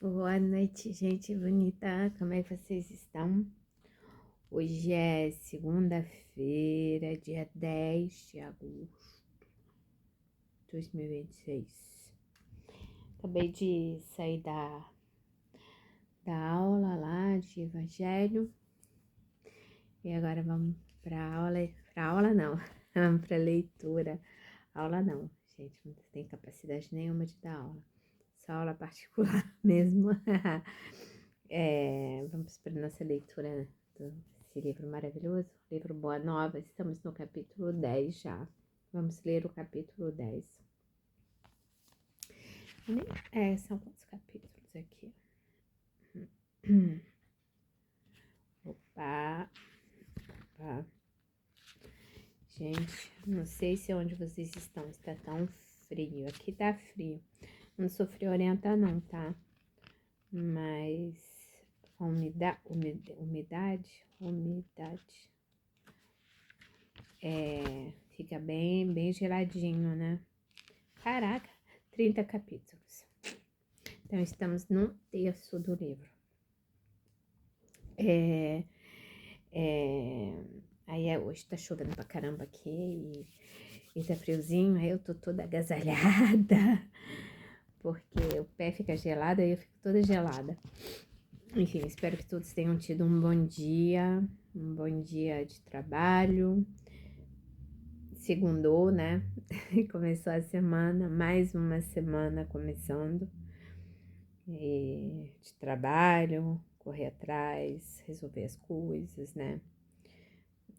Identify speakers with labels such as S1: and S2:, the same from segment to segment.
S1: Boa noite, gente bonita. Como é que vocês estão? Hoje é segunda-feira, dia 10 de agosto de 2026. Acabei de sair da aula lá de evangelho e agora vamos para aula. Para aula não, vamos para leitura. Aula não, gente, não tem capacidade nenhuma de dar aula. Só aula particular mesmo. Vamos para a nossa leitura desse livro maravilhoso, livro Boa Nova. Estamos no capítulo 10 já. Vamos ler o capítulo 10. São quantos capítulos aqui? Opa. Gente, não sei se onde vocês estão está tão frio. Aqui tá frio. Não sou friorenta não, tá? Mas a umidade fica bem geladinho, né? Caraca, 30 capítulos. Então, estamos no terço do livro. Aí hoje tá chovendo pra caramba aqui e tá friozinho, aí eu tô toda agasalhada, porque o pé fica gelado, aí eu fico toda gelada. Enfim, espero que todos tenham tido um bom dia de trabalho. Segundou, né? Começou a semana, mais uma semana começando. De trabalho, correr atrás, resolver as coisas, né?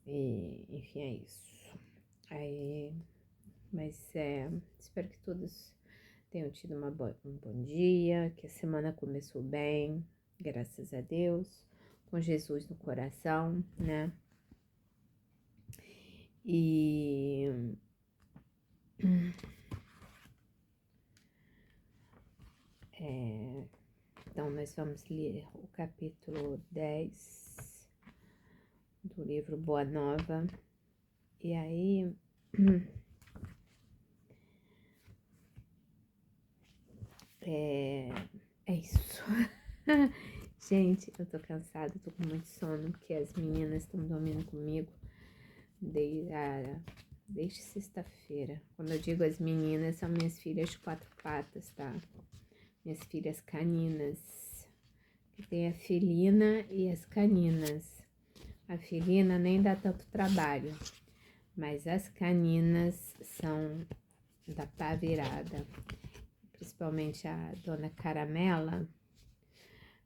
S1: E, enfim, é isso. Espero que todos tenham tido um bom dia, que a semana começou bem, graças a Deus, com Jesus no coração, né? Então, nós vamos ler o capítulo 10 do livro Boa Nova. E aí, é isso. Gente, eu tô cansada, tô com muito sono, porque as meninas estão dormindo comigo desde sexta-feira. Quando eu digo as meninas, são minhas filhas de 4 patas, tá? Minhas filhas caninas. Tem a felina e as caninas. A felina nem dá tanto trabalho, mas as caninas são da pá virada. Principalmente a dona Caramela,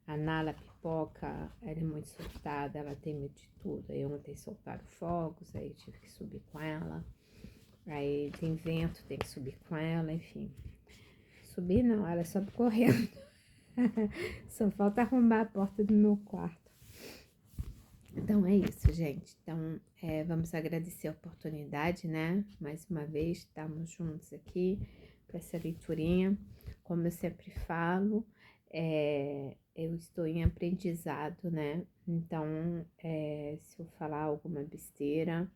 S1: a Nala Pipoca, ela é muito surtada, ela tem medo de tudo. Aí ontem soltaram fogos, aí tive que subir com ela. Aí tem vento, tem que subir com ela, enfim. Subir não, ela sobe correndo. Só falta arrombar a porta do meu quarto. Então é isso, gente. Então vamos agradecer a oportunidade, né? Mais uma vez, estamos juntos aqui para essa leiturinha. Como eu sempre falo, eu estou em aprendizado, né? Então, se eu falar alguma besteira,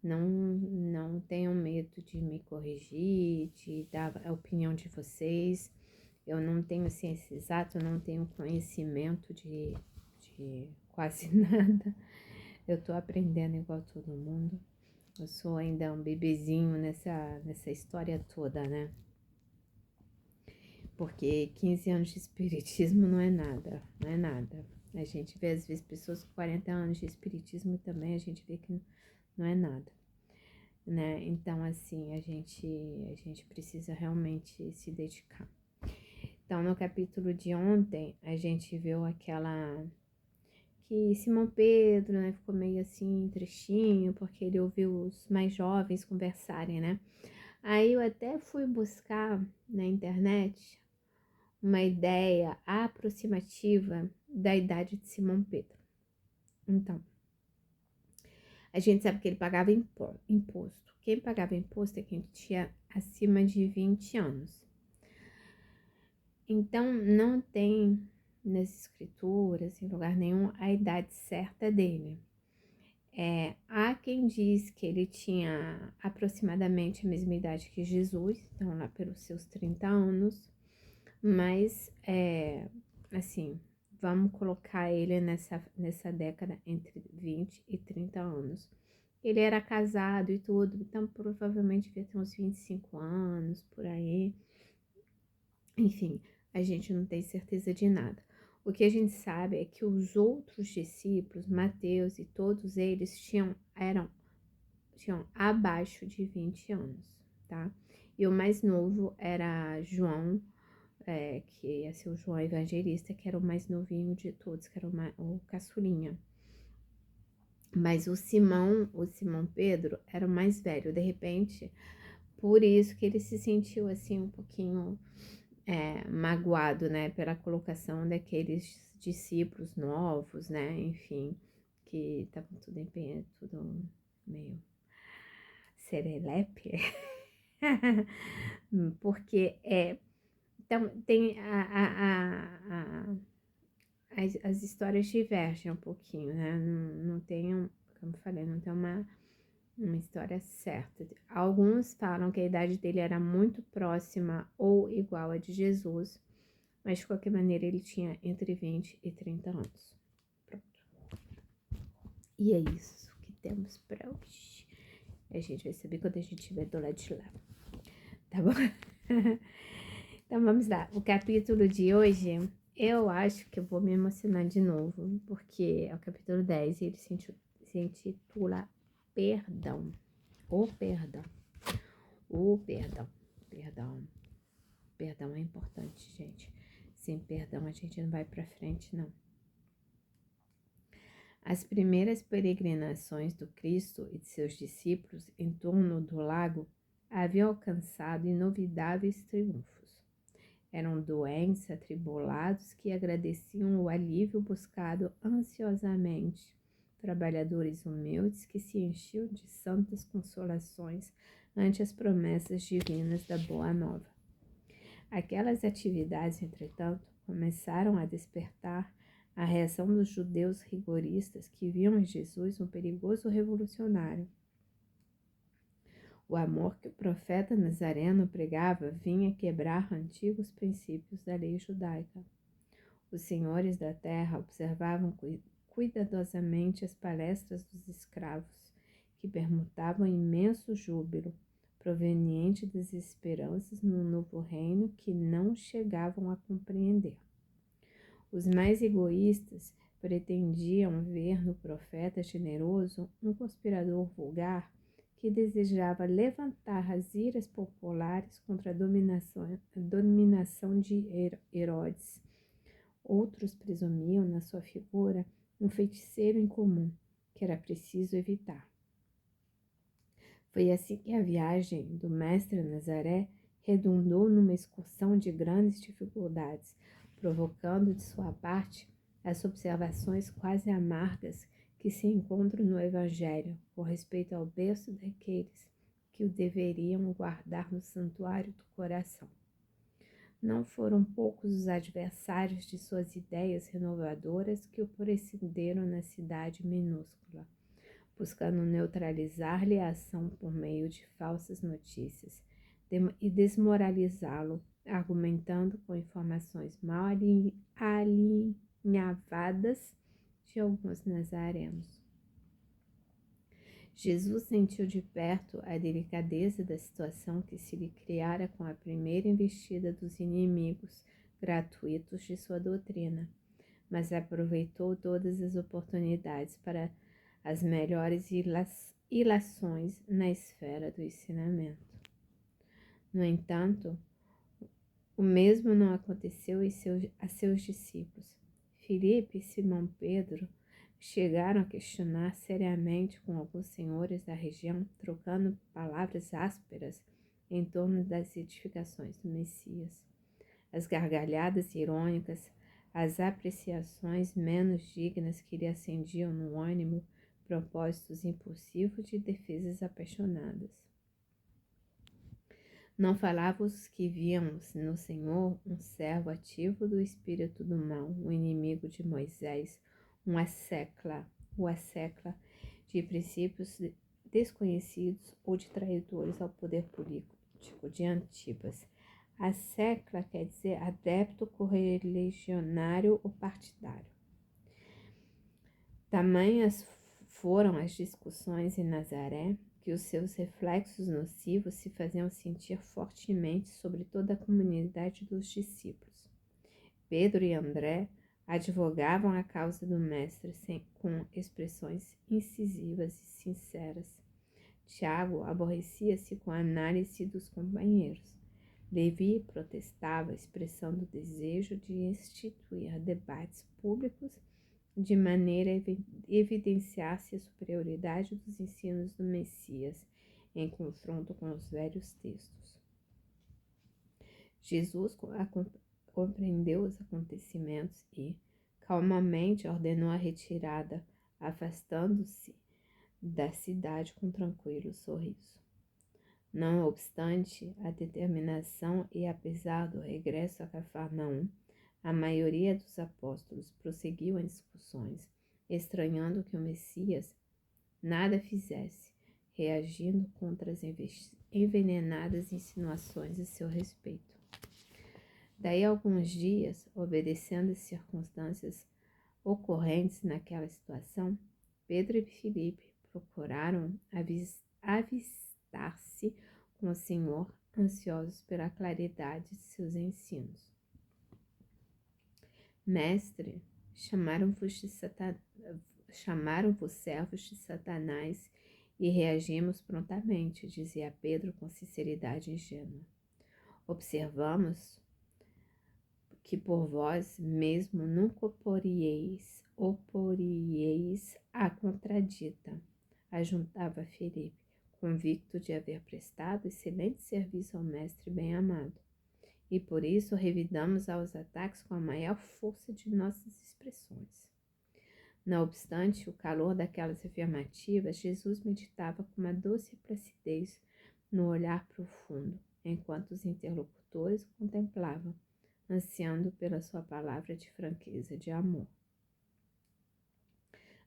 S1: não tenham medo de me corrigir, de dar a opinião de vocês. Eu não tenho ciência exata, eu não tenho conhecimento de quase nada. Eu tô aprendendo igual todo mundo. Eu sou ainda um bebezinho nessa história toda, né? Porque 15 anos de espiritismo não é nada, não é nada. A gente vê às vezes pessoas com 40 anos de espiritismo e também a gente vê que não é nada, né? Então, assim, a gente precisa realmente se dedicar. Então, no capítulo de ontem, a gente viu que Simão Pedro, né, ficou meio assim, tristinho, porque ele ouviu os mais jovens conversarem, né? Aí eu até fui buscar na internet uma ideia aproximativa da idade de Simão Pedro. Então, a gente sabe que ele pagava imposto. Quem pagava imposto é quem tinha acima de 20 anos. Então, não tem nas escrituras, em lugar nenhum, a idade certa dele. Há quem diz que ele tinha aproximadamente a mesma idade que Jesus, então lá pelos seus 30 anos, mas assim, vamos colocar ele nessa década entre 20 e 30 anos. Ele era casado e tudo, então provavelmente devia ter uns 25 anos, por aí. Enfim, a gente não tem certeza de nada. O que a gente sabe é que os outros discípulos, Mateus e todos eles, tinham abaixo de 20 anos, tá? E o mais novo era João, que ia ser o João Evangelista, que era o mais novinho de todos, que era o caçulinha. Mas o Simão Pedro era o mais velho. De repente, por isso que ele se sentiu assim um pouquinho magoado, né, pela colocação daqueles discípulos novos, né, enfim, que estavam tudo meio serelepe, porque então tem as histórias divergem um pouquinho, né, não tem, como eu falei, não tem uma história certa. Alguns falam que a idade dele era muito próxima ou igual a de Jesus, mas de qualquer maneira ele tinha entre 20 e 30 anos. Pronto. E é isso que temos para hoje. A gente vai saber quando a gente estiver do lado de lá. Tá bom? Então vamos lá. O capítulo de hoje, eu acho que eu vou me emocionar de novo, porque é o capítulo 10 e ele se intitula Perdão. O perdão. O perdão. Perdão. Perdão é importante, gente. Sem perdão a gente não vai para frente, não. As primeiras peregrinações do Cristo e de seus discípulos em torno do lago haviam alcançado inovidáveis triunfos. Eram doentes, atribulados que agradeciam o alívio buscado ansiosamente, trabalhadores humildes que se enchiam de santas consolações ante as promessas divinas da Boa Nova. Aquelas atividades, entretanto, começaram a despertar a reação dos judeus rigoristas que viam em Jesus um perigoso revolucionário. O amor que o profeta Nazareno pregava vinha quebrar antigos princípios da lei judaica. Os senhores da terra observavam cuidadosamente as palestras dos escravos, que permutavam imenso júbilo, proveniente das esperanças no novo reino que não chegavam a compreender. Os mais egoístas pretendiam ver no profeta generoso um conspirador vulgar que desejava levantar as iras populares contra a dominação de Herodes. Outros presumiam na sua figura um feiticeiro incomum, que era preciso evitar. Foi assim que a viagem do mestre a Nazaré redundou numa excursão de grandes dificuldades, provocando de sua parte as observações quase amargas que se encontram no Evangelho com respeito ao berço daqueles que o deveriam guardar no santuário do coração. Não foram poucos os adversários de suas ideias renovadoras que o precederam na cidade minúscula, buscando neutralizar-lhe a ação por meio de falsas notícias e desmoralizá-lo, argumentando com informações mal alinhavadas de alguns nazarenos. Jesus sentiu de perto a delicadeza da situação que se lhe criara com a primeira investida dos inimigos gratuitos de sua doutrina, mas aproveitou todas as oportunidades para as melhores ilações na esfera do ensinamento. No entanto, o mesmo não aconteceu a seus discípulos. Filipe e Simão Pedro chegaram a questionar seriamente com alguns senhores da região, trocando palavras ásperas em torno das edificações do Messias. As gargalhadas irônicas, as apreciações menos dignas que lhe acendiam no ânimo propósitos impulsivos de defesas apaixonadas. Não falavam os que viam no Senhor um servo ativo do espírito do mal, um inimigo de Moisés, o assecla de princípios desconhecidos ou de traidores ao poder político de Antipas. A secla quer dizer adepto correligionário ou partidário. Tamanhas foram as discussões em Nazaré que os seus reflexos nocivos se faziam sentir fortemente sobre toda a comunidade dos discípulos. Pedro e André advogavam a causa do mestre com expressões incisivas e sinceras. Tiago aborrecia-se com a análise dos companheiros. Levi protestava, expressando o desejo de instituir debates públicos de maneira a evidenciar-se a superioridade dos ensinos do Messias em confronto com os velhos textos. Jesus compreendeu os acontecimentos e, calmamente, ordenou a retirada, afastando-se da cidade com tranquilo sorriso. Não obstante a determinação e apesar do regresso a Cafarnaum, a maioria dos apóstolos prosseguiu em discussões, estranhando que o Messias nada fizesse, reagindo contra as envenenadas insinuações a seu respeito. Daí a alguns dias, obedecendo às circunstâncias ocorrentes naquela situação, Pedro e Filipe procuraram avistar-se com o Senhor, ansiosos pela claridade de seus ensinos. Mestre, chamaram-vos servos de Satanás e reagimos prontamente, dizia Pedro com sinceridade ingênua. Observamos que por vós mesmo nunca oporieis a contradita, ajuntava Filipe, convicto de haver prestado excelente serviço ao mestre bem-amado. E por isso revidamos aos ataques com a maior força de nossas expressões. Não obstante o calor daquelas afirmativas, Jesus meditava com uma doce placidez no olhar profundo, enquanto os interlocutores o contemplavam, ansiando pela sua palavra de franqueza e de amor.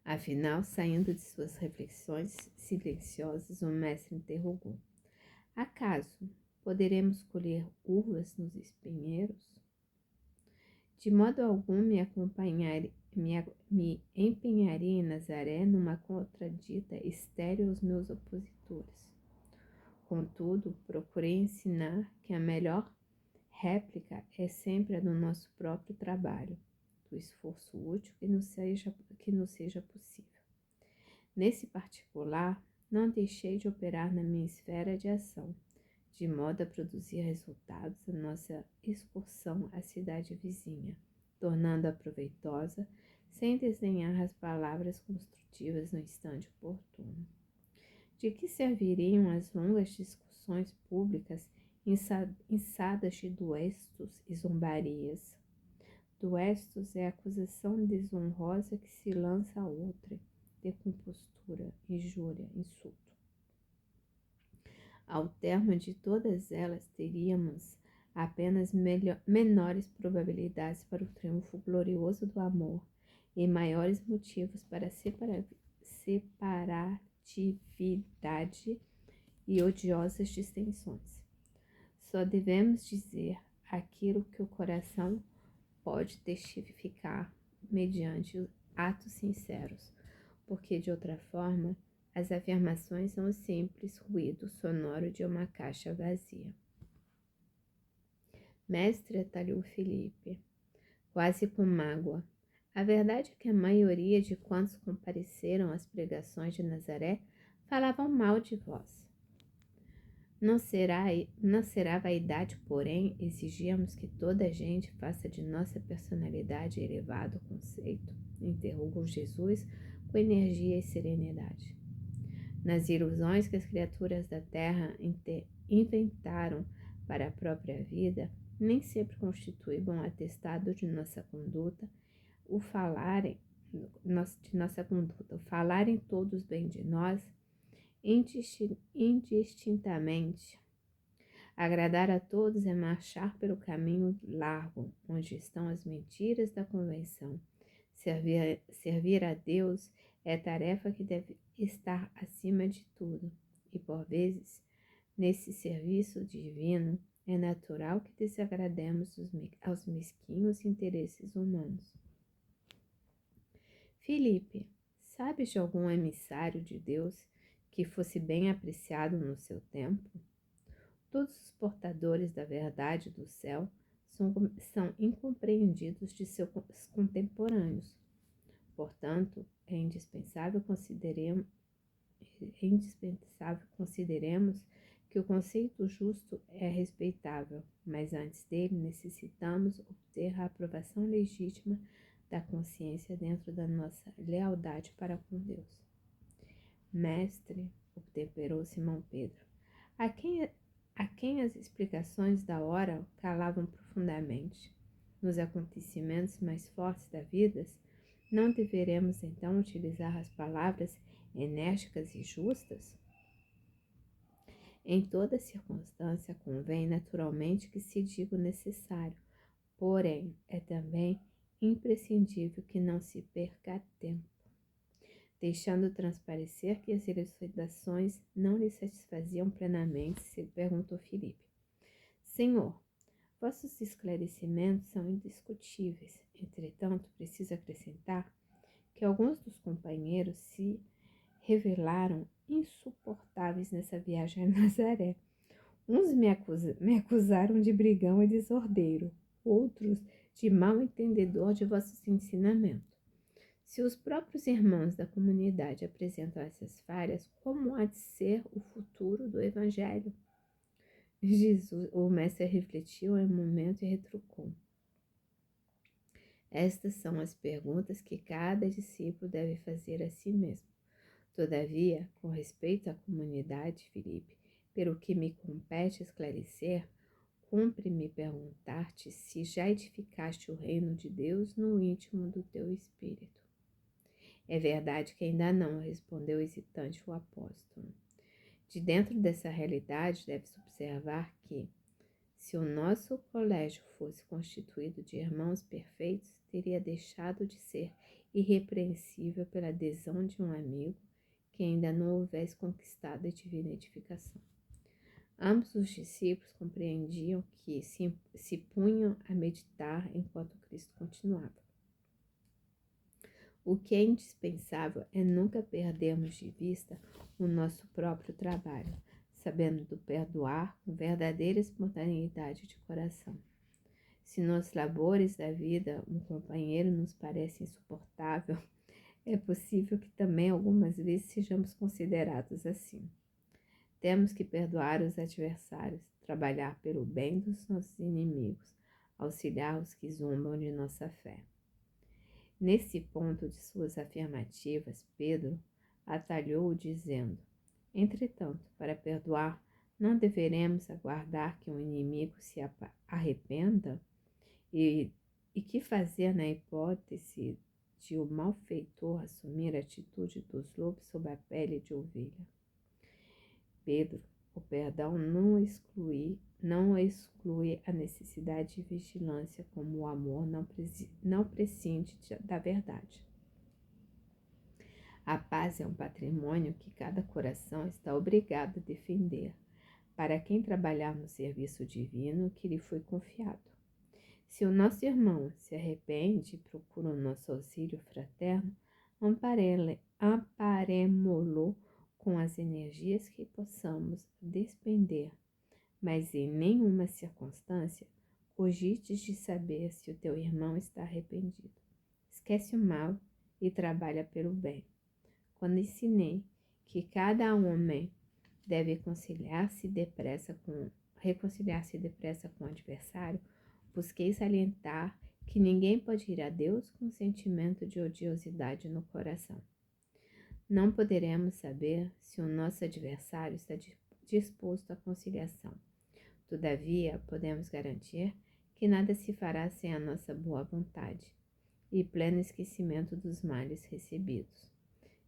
S1: Afinal, saindo de suas reflexões silenciosas, o mestre interrogou: acaso poderemos colher uvas nos espinheiros? De modo algum me empenharia em Nazaré numa contradita estéril aos meus opositores. Contudo, procurei ensinar que a melhor réplica é sempre a do nosso próprio trabalho, do esforço útil que nos seja possível. Nesse particular, não deixei de operar na minha esfera de ação, de modo a produzir resultados da nossa excursão à cidade vizinha, tornando-a proveitosa, sem desdenhar as palavras construtivas no instante oportuno. De que serviriam as longas discussões públicas inçadas de duestos e zombarias? Duestos é a acusação desonrosa que se lança a outra, decompostura, injúria, insulto. Ao termo de todas elas, teríamos apenas menores probabilidades para o triunfo glorioso do amor e maiores motivos para separatividade e odiosas distensões. Só devemos dizer aquilo que o coração pode testificar mediante atos sinceros, porque de outra forma as afirmações são o simples ruído sonoro de uma caixa vazia. Mestre, atalhou Filipe, quase com mágoa, a verdade é que a maioria de quantos compareceram às pregações de Nazaré falavam mal de vós. Não será vaidade, porém, exigirmos que toda a gente faça de nossa personalidade elevado conceito? Interrogou Jesus com energia e serenidade. Nas ilusões que as criaturas da terra inventaram para a própria vida, nem sempre constitui bom atestado de nossa conduta o falarem todos bem de nós, indistintamente. Agradar a todos é marchar pelo caminho largo, onde estão as mentiras da convenção. Servir a Deus é tarefa que deve estar acima de tudo, e por vezes, nesse serviço divino, É natural que desagrademos aos mesquinhos interesses humanos. Filipe, sabes de algum emissário de Deus que fosse bem apreciado no seu tempo? Todos os portadores da verdade do céu são incompreendidos de seus contemporâneos. Portanto, é indispensável consideremos que o conceito justo é respeitável, mas antes dele necessitamos obter a aprovação legítima da consciência dentro da nossa lealdade para com Deus. Mestre, obtemperou Simão Pedro, a quem as explicações da hora calavam profundamente. Nos acontecimentos mais fortes da vida, não deveremos então utilizar as palavras enérgicas e justas? Em toda circunstância convém naturalmente que se diga o necessário, porém é também imprescindível que não se perca tempo. Deixando transparecer que as elucidações não lhe satisfaziam plenamente, se perguntou Filipe: Senhor, vossos esclarecimentos são indiscutíveis. Entretanto, preciso acrescentar que alguns dos companheiros se revelaram insuportáveis nessa viagem a Nazaré. Uns me acusaram de brigão e desordeiro, outros de mal entendedor de vossos ensinamentos. Se os próprios irmãos da comunidade apresentam essas falhas, como há de ser o futuro do Evangelho? O mestre refletiu em um momento e retrucou: Estas são as perguntas que cada discípulo deve fazer a si mesmo. Todavia, com respeito à comunidade, Filipe, pelo que me compete esclarecer, cumpre-me perguntar-te se já edificaste o reino de Deus no íntimo do teu espírito. É verdade que ainda não, respondeu hesitante o apóstolo. De dentro dessa realidade, deve-se observar que, se o nosso colégio fosse constituído de irmãos perfeitos, teria deixado de ser irrepreensível pela adesão de um amigo que ainda não houvesse conquistado a divina edificação. Ambos os discípulos compreendiam que se punham a meditar enquanto Cristo continuava. O que é indispensável é nunca perdermos de vista o nosso próprio trabalho, sabendo perdoar com verdadeira espontaneidade de coração. Se nos labores da vida um companheiro nos parece insuportável, é possível que também algumas vezes sejamos considerados assim. Temos que perdoar os adversários, trabalhar pelo bem dos nossos inimigos, auxiliar os que zombam de nossa fé. Nesse ponto de suas afirmativas, Pedro atalhou dizendo: Entretanto, para perdoar, não deveremos aguardar que um inimigo se arrependa? E que fazer na hipótese de o malfeitor assumir a atitude dos lobos sob a pele de ovelha? Pedro, o perdão não exclui a necessidade de vigilância, como o amor não prescinde da verdade. A paz é um patrimônio que cada coração está obrigado a defender, para quem trabalhar no serviço divino que lhe foi confiado. Se o nosso irmão se arrepende e procura o nosso auxílio fraterno, amparemo-lo com as energias que possamos despender, mas em nenhuma circunstância cogites de saber se o teu irmão está arrependido. Esquece o mal e trabalha pelo bem. Quando ensinei que cada homem deve reconciliar-se depressa com o adversário, busquei salientar que ninguém pode ir a Deus com sentimento de odiosidade no coração. Não poderemos saber se o nosso adversário está disposto à conciliação. Todavia, podemos garantir que nada se fará sem a nossa boa vontade e pleno esquecimento dos males recebidos.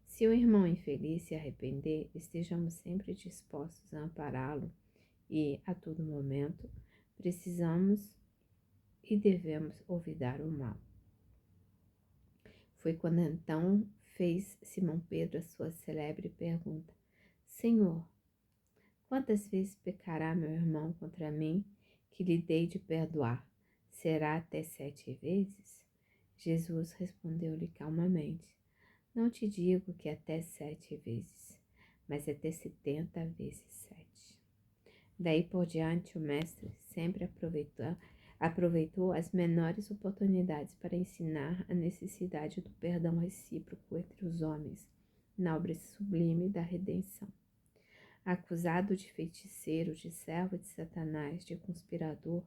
S1: Se o irmão infeliz se arrepender, estejamos sempre dispostos a ampará-lo e, a todo momento, precisamos e devemos olvidar o mal. Foi quando então fez Simão Pedro a sua célebre pergunta: Senhor, quantas vezes pecará meu irmão contra mim que lhe dei de perdoar? Será até 7 vezes? Jesus respondeu-lhe calmamente: Não te digo que até 7 vezes, mas até 70 vezes 7. Daí por diante, o mestre sempre aproveitou as menores oportunidades para ensinar a necessidade do perdão recíproco entre os homens, na obra sublime da redenção. Acusado de feiticeiro, de servo de Satanás, de conspirador,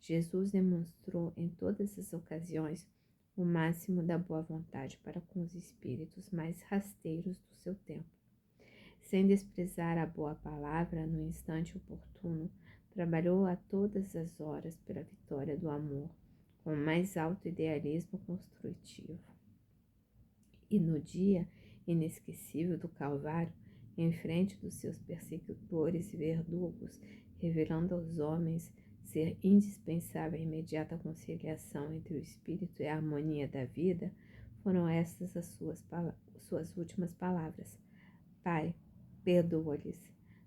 S1: Jesus demonstrou em todas as ocasiões o máximo da boa vontade para com os espíritos mais rasteiros do seu tempo. Sem desprezar a boa palavra no instante oportuno, trabalhou a todas as horas pela vitória do amor, com o mais alto idealismo construtivo. E no dia inesquecível do Calvário, em frente dos seus perseguidores e verdugos, revelando aos homens ser indispensável a imediata conciliação entre o espírito e a harmonia da vida, foram estas as suas últimas palavras: Pai, perdoa-lhes,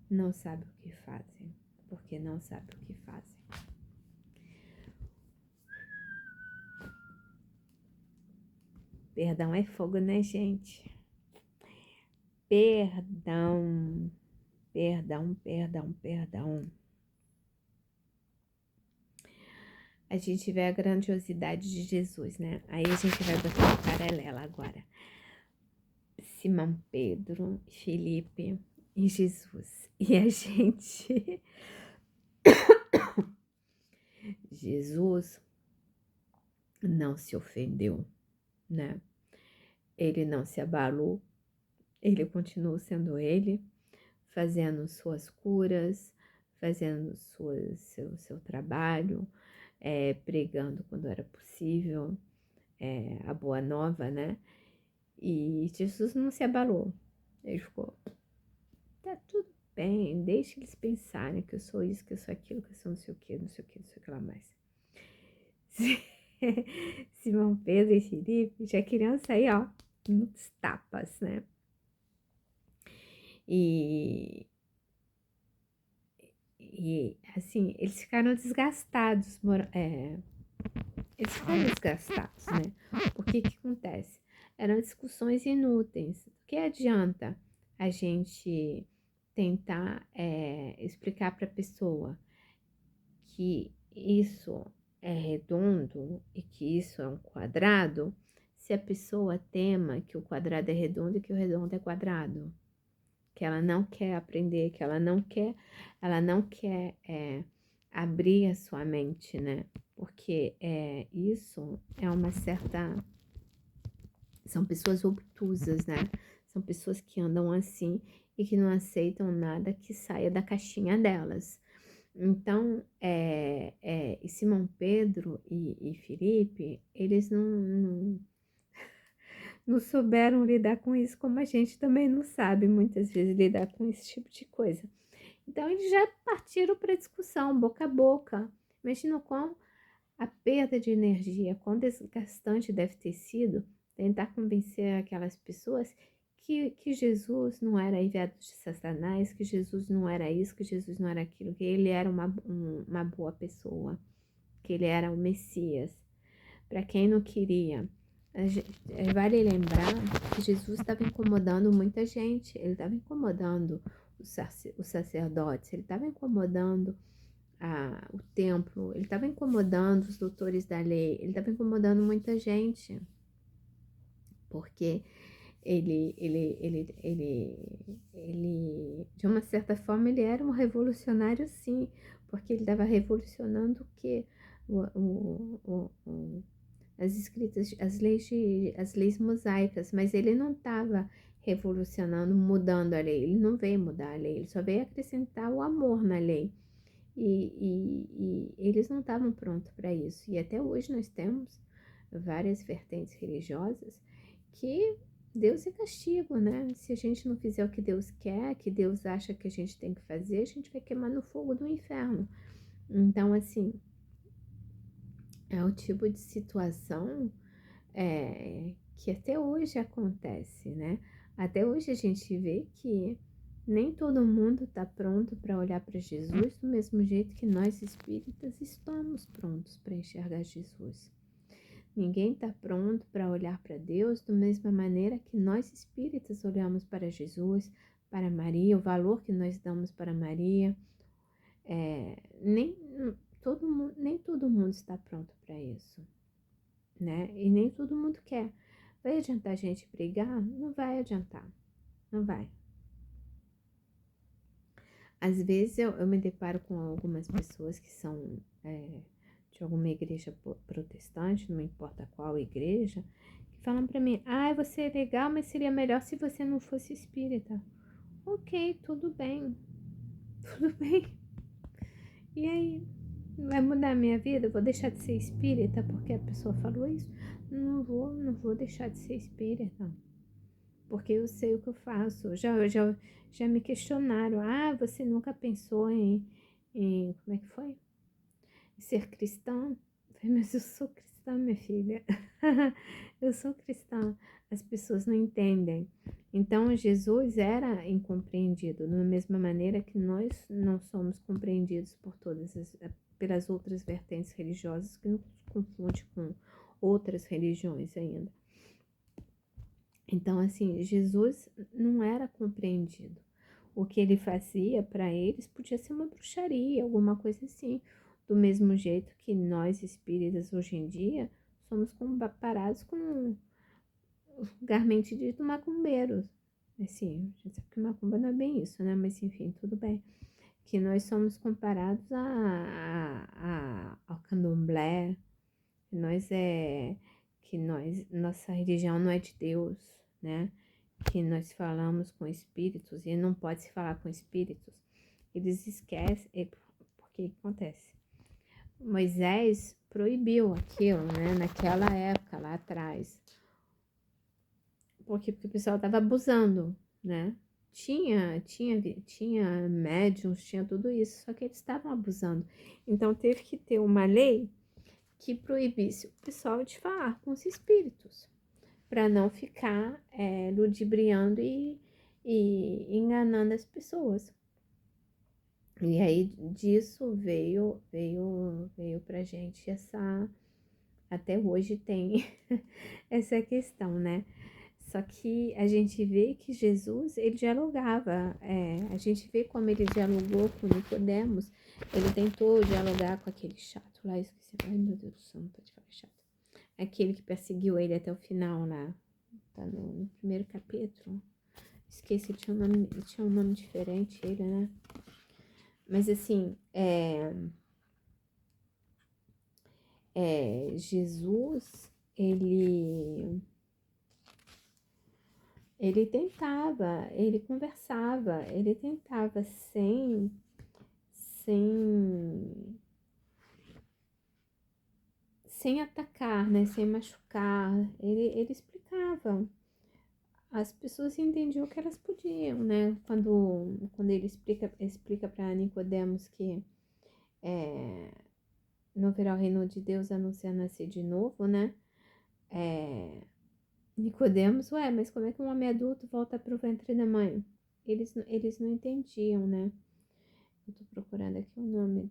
S1: não sabe o que fazem, porque não sabe o que fazem. Perdão é fogo, né, gente? Perdão, perdão. A gente vê a grandiosidade de Jesus, né? Aí a gente vai botar um paralelo agora. Simão Pedro, Felipe e Jesus. E a gente... Jesus não se ofendeu, né? Ele não se abalou. Ele continuou sendo ele, fazendo suas curas, fazendo seu trabalho, pregando quando era possível, a boa nova, né? E Jesus não se abalou. Ele ficou, tá tudo bem, deixa eles pensarem que eu sou isso, que eu sou aquilo, que eu sou não sei o que, não sei o que, não sei o que lá mais. Simão Pedro e Felipe já queriam sair, ó, nos tapas, né? E assim, eles ficaram desgastados, né? Porque que acontece? Eram discussões inúteis. O que adianta a gente tentar explicar para a pessoa que isso é redondo e que isso é um quadrado, se a pessoa tema que o quadrado é redondo e que o redondo é quadrado? Que ela não quer aprender, que ela não quer abrir a sua mente, né? Porque isso é uma certa... São pessoas obtusas, né? São pessoas que andam assim e que não aceitam nada que saia da caixinha delas. Então, e Simão Pedro e Felipe, eles não souberam lidar com isso, como a gente também não sabe muitas vezes lidar com esse tipo de coisa. Então, eles já partiram para discussão, boca a boca. Imagina quão a perda de energia, quão desgastante deve ter sido tentar convencer aquelas pessoas que Jesus não era enviado de Satanás, que Jesus não era isso, que Jesus não era aquilo, que ele era uma boa pessoa, que ele era o Messias. Para quem não queria, vale lembrar que Jesus estava incomodando muita gente, ele estava incomodando os sacerdotes, ele estava incomodando o templo, ele estava incomodando os doutores da lei, ele estava incomodando muita gente, porque ele, de uma certa forma, ele era um revolucionário, sim, porque ele estava revolucionando o quê? As escritas, as leis mosaicas, mas ele não estava revolucionando, mudando a lei, ele não veio mudar a lei, ele só veio acrescentar o amor na lei. E eles não estavam prontos para isso. E até hoje nós temos várias vertentes religiosas que Deus é castigo, né? Se a gente não fizer o que Deus quer, que Deus acha que a gente tem que fazer, a gente vai queimar no fogo do inferno. Então, assim, é o tipo de situação que até hoje acontece, né? Até hoje a gente vê que Nem todo mundo está pronto para olhar para Jesus do mesmo jeito que nós espíritas estamos prontos para enxergar Jesus. Ninguém está pronto para olhar para Deus da mesma maneira que nós espíritas olhamos para Jesus, para Maria, o valor que nós damos para Maria. Nem todo mundo está pronto para isso, né? E nem todo mundo quer. Vai adiantar a gente brigar? Não vai adiantar, não vai. Às vezes eu me deparo com algumas pessoas que são de alguma igreja protestante, não importa qual igreja, que falam pra mim, você é legal, mas seria melhor se você não fosse espírita. Ok, tudo bem, tudo bem. E aí, vai mudar a minha vida? Eu vou deixar de ser espírita porque a pessoa falou isso? Não vou deixar de ser espírita. Porque eu sei o que eu faço. Já me questionaram. Você nunca pensou em como é que foi? Ser cristã? Eu falei, mas eu sou cristã, minha filha. Eu sou cristã. As pessoas não entendem. Então, Jesus era incompreendido, da mesma maneira que nós não somos compreendidos pelas outras vertentes religiosas que nos confunde com outras religiões ainda. Então, assim, Jesus não era compreendido. O que ele fazia para eles podia ser uma bruxaria, alguma coisa assim. Do mesmo jeito que nós espíritas hoje em dia somos comparados com vulgarmente dito macumbeiros. Assim, a gente sabe que macumba não é bem isso, né? Mas enfim, tudo bem. Que nós somos comparados ao candomblé, nossa religião não é de Deus, né? Que nós falamos com espíritos e não pode se falar com espíritos. Eles esquecem, porque acontece. Moisés proibiu aquilo, né? Naquela época, lá atrás. Porque o pessoal estava abusando, né? Tinha médiums, tinha tudo isso, só que eles estavam abusando. Então teve que ter uma lei que proibisse o pessoal de falar com os espíritos, para não ficar ludibriando e enganando as pessoas. E aí disso veio pra gente até hoje tem essa questão, né? Só que a gente vê que Jesus, ele dialogava, a gente vê como ele dialogou com Nicodemos, ele tentou dialogar com aquele chato lá, esqueci, ai meu Deus do céu, não pode falar chato. Aquele que perseguiu ele até o final lá, tá no primeiro capítulo. Esqueci, tinha um nome diferente ele, né? Mas assim, Jesus, ele tentava, ele conversava, ele tentava sem atacar, né? Sem machucar. Ele explicava. As pessoas entendiam o que elas podiam, né? Quando ele explica para Nicodemos que não verá o reino de Deus a não ser nascer de novo, né? Nicodemos, mas como é que um homem adulto volta pro ventre da mãe? Eles não entendiam, né? Eu tô procurando aqui o nome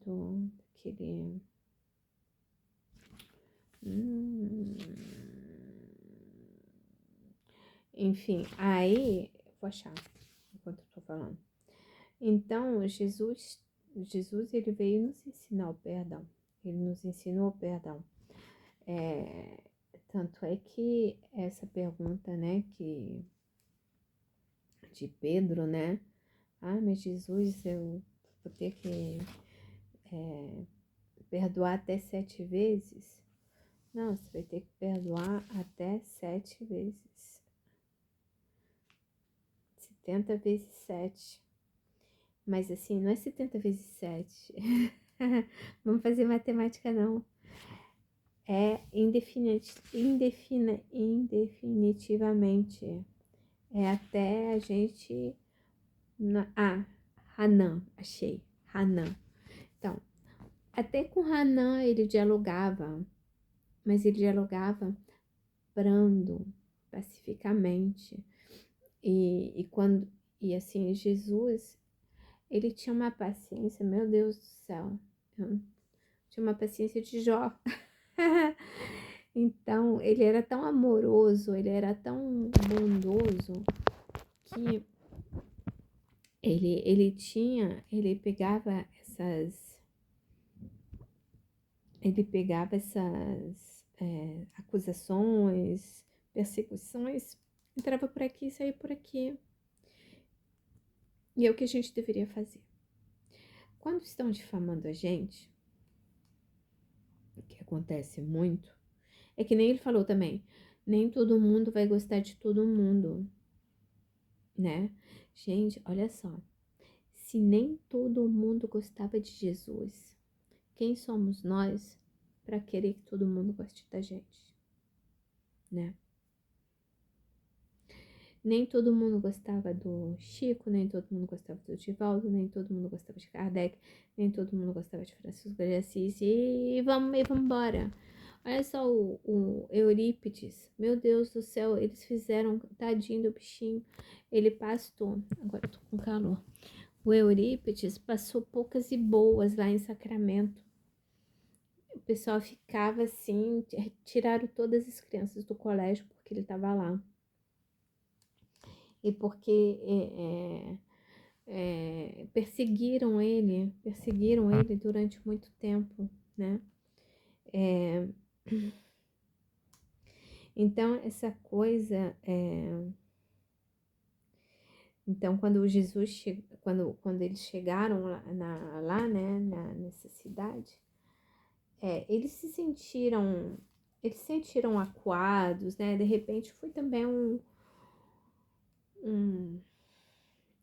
S1: daquele... Enfim, aí... Vou achar enquanto eu tô falando. Então, Jesus, ele veio nos ensinar o perdão. Ele nos ensinou o perdão. Tanto é que essa pergunta, né, de Pedro, né? Mas Jesus, eu vou ter que perdoar até 7 vezes? Não, você vai ter que perdoar até 7 vezes. 70 vezes 7. Mas assim, não é 70 vezes 7. Vamos fazer matemática, não. É indefinitivamente. É até a gente... Hanan, achei. Hanan. Então, até com Hanan ele dialogava, mas ele dialogava brando, pacificamente. E assim, Jesus, ele tinha uma paciência, meu Deus do céu, eu tinha uma paciência de Jó. Então, ele era tão amoroso, ele era tão bondoso que ele pegava essas acusações, perseguições, entrava por aqui e saía por aqui. E é o que a gente deveria fazer. Quando estão difamando a gente, o que acontece muito, é que nem ele falou também, nem todo mundo vai gostar de todo mundo, né? Gente, olha só, se nem todo mundo gostava de Jesus, quem somos nós para querer que todo mundo goste da gente, né? Nem todo mundo gostava do Chico, nem todo mundo gostava do Divaldo, nem todo mundo gostava de Kardec, nem todo mundo gostava de Francisco de Assis, e vamos embora. Olha só o Eurípides, meu Deus do céu, eles fizeram, tadinho do bichinho, ele pastou, agora eu tô com calor. O Eurípides passou poucas e boas lá em Sacramento. O pessoal ficava assim, tiraram todas as crianças do colégio porque ele estava lá. E porque perseguiram ele durante muito tempo, né? Então, essa coisa... Então, quando eles chegaram lá, né, nessa cidade, eles se sentiram acuados, né? De repente, foi também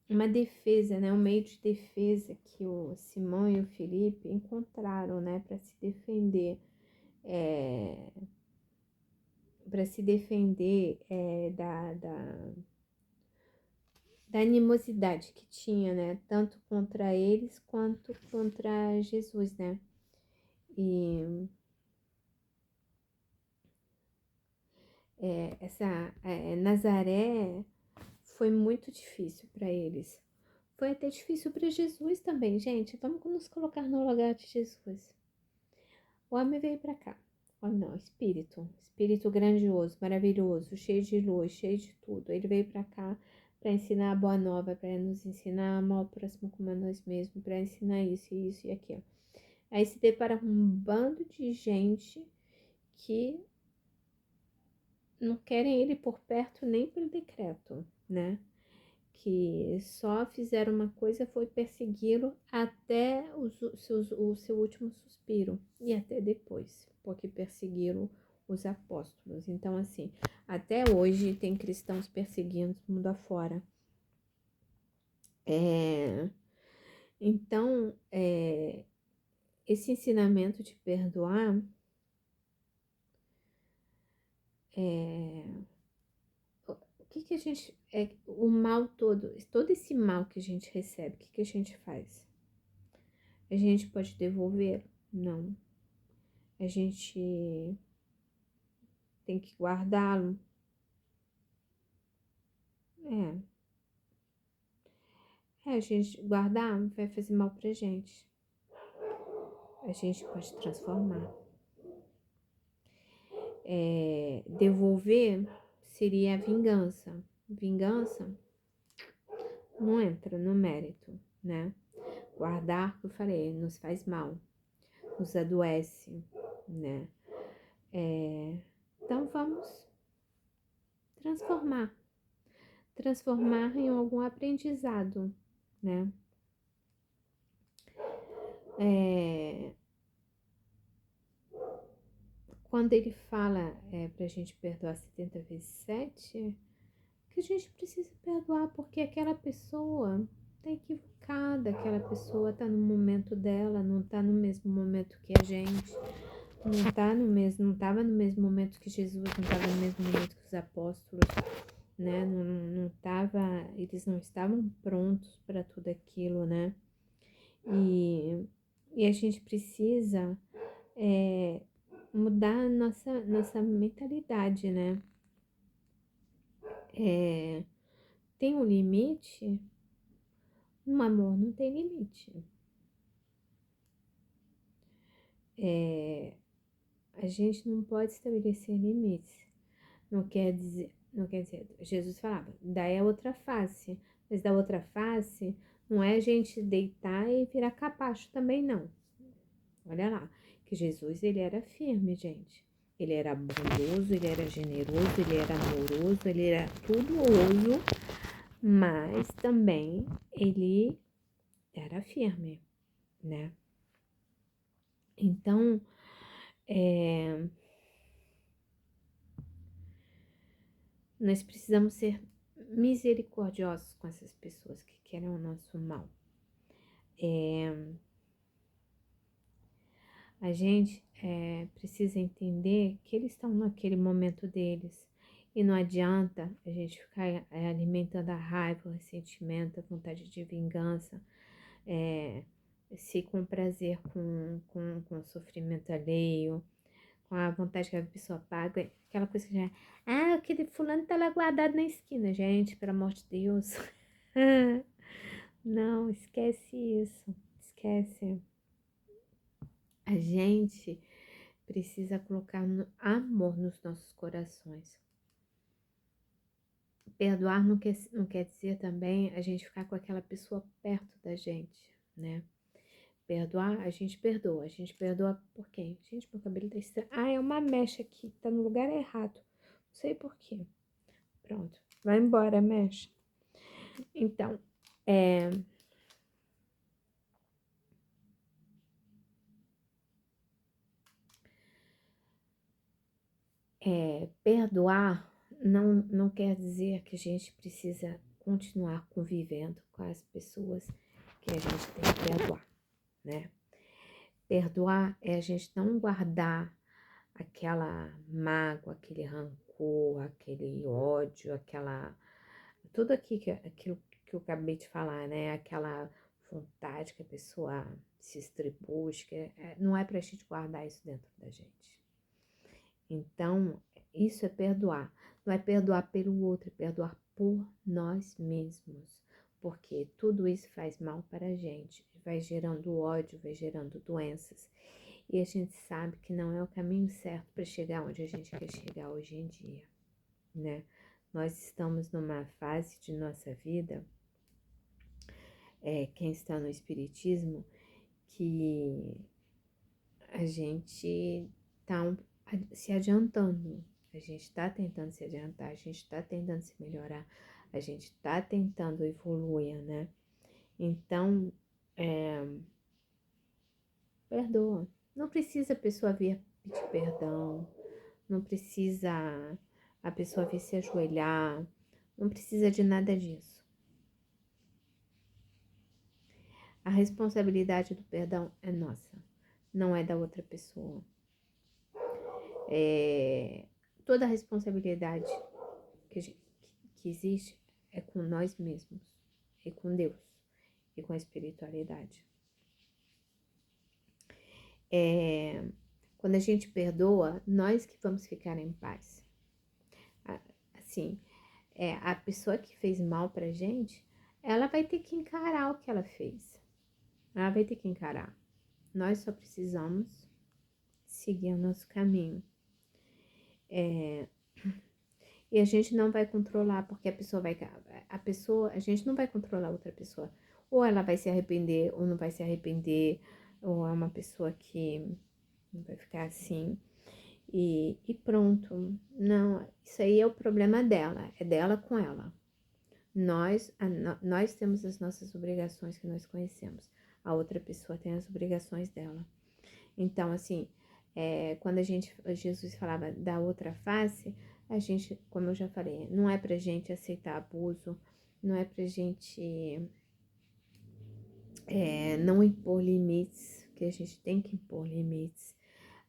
S1: uma defesa, né? Um meio de defesa que o Simão e o Felipe encontraram, né? Para se defender da animosidade que tinha, né? Tanto contra eles quanto contra Jesus, né? E Nazaré foi muito difícil para eles. Foi até difícil para Jesus também, gente. Vamos nos colocar no lugar de Jesus. O homem veio para cá. Homem não, espírito. Espírito grandioso, maravilhoso, cheio de luz, cheio de tudo. Ele veio para cá para ensinar a boa nova, para nos ensinar a amar o próximo como a nós mesmos, para ensinar isso e aquilo. Aí se depara com um bando de gente que não querem ele por perto nem por decreto, né? Que só fizeram uma coisa, foi persegui-lo até o seu último suspiro e até depois, porque perseguiram os apóstolos. Então, assim, até hoje tem cristãos perseguindo o mundo afora. Então, esse ensinamento de perdoar o que a gente o mal todo esse mal que a gente recebe, o que a gente faz? A gente pode devolver? Não. A gente tem que guardá-lo? A gente guardar vai fazer mal pra gente. A gente pode transformar. Devolver seria a vingança. Vingança não entra no mérito, né? Guardar, que eu falei, nos faz mal, nos adoece, né? Então vamos transformar em algum aprendizado, né? Quando ele fala pra gente perdoar 70 vezes 7, que a gente precisa perdoar porque aquela pessoa tá equivocada, aquela pessoa tá no momento dela, não tá no mesmo momento que a gente, não tava no mesmo momento que Jesus, não tava no mesmo momento que os apóstolos, né? Eles não estavam prontos para tudo aquilo, né? E a gente precisa mudar a nossa mentalidade, né? tem um limite, no amor não tem limite. A gente não pode estabelecer limites. Não quer dizer, Jesus falava, daí a outra face. Mas da outra face não é a gente deitar e virar capacho também, não. Olha lá, que Jesus, ele era firme, gente. Ele era bondoso, ele era generoso, ele era amoroso, ele era tudoso, mas também ele era firme, né? Então, nós precisamos ser misericordiosos com essas pessoas que querem o nosso mal. A gente precisa entender que eles estão naquele momento deles. E não adianta a gente ficar alimentando a raiva, o ressentimento, a vontade de vingança, se comprazer com o sofrimento alheio, com a vontade que a pessoa paga, aquela coisa que já aquele fulano tá lá guardado na esquina, gente, pelo amor de Deus. Não, esquece isso, esquece. A gente precisa colocar amor nos nossos corações. Perdoar não quer dizer também a gente ficar com aquela pessoa perto da gente, né? Perdoar, a gente perdoa por quem? Gente, meu cabelo tá estranho. É uma mecha aqui, tá no lugar errado. Não sei por quê. Pronto, vai embora, mecha. Então, perdoar não quer dizer que a gente precisa continuar convivendo com as pessoas que a gente tem que perdoar, né? Perdoar é a gente não guardar aquela mágoa, aquele rancor, aquele ódio, tudo aquilo que eu acabei de falar, né? Aquela vontade que a pessoa se estribusca, não é pra gente guardar isso dentro da gente. Então, isso é perdoar. Não é perdoar pelo outro, é perdoar por nós mesmos. Porque tudo isso faz mal para a gente. Vai gerando ódio, vai gerando doenças. E a gente sabe que não é o caminho certo para chegar onde a gente quer chegar hoje em dia, né? Nós estamos numa fase de nossa vida, quem está no espiritismo, que a gente está se adiantando, a gente está tentando se adiantar, a gente está tentando se melhorar, a gente está tentando evoluir, né? Então, perdoa. Não precisa a pessoa vir pedir perdão, não precisa a pessoa vir se ajoelhar, não precisa de nada disso. A responsabilidade do perdão é nossa, não é da outra pessoa. Toda a responsabilidade que existe é com nós mesmos, e com Deus, e com a espiritualidade. Quando a gente perdoa, nós que vamos ficar em paz. Assim, a pessoa que fez mal pra gente, ela vai ter que encarar o que ela fez. Ela vai ter que encarar. Nós só precisamos seguir o nosso caminho. E a gente não vai controlar, porque a gente não vai controlar outra pessoa. Ou ela vai se arrepender, ou não vai se arrepender, ou é uma pessoa que vai ficar assim. E pronto. Não, isso aí é o problema dela, é dela com ela. Nós temos as nossas obrigações que nós conhecemos. A outra pessoa tem as obrigações dela. Então, assim, quando Jesus falava da outra face, a gente, como eu já falei, não é pra gente aceitar abuso, não é pra gente não impor limites, que a gente tem que impor limites.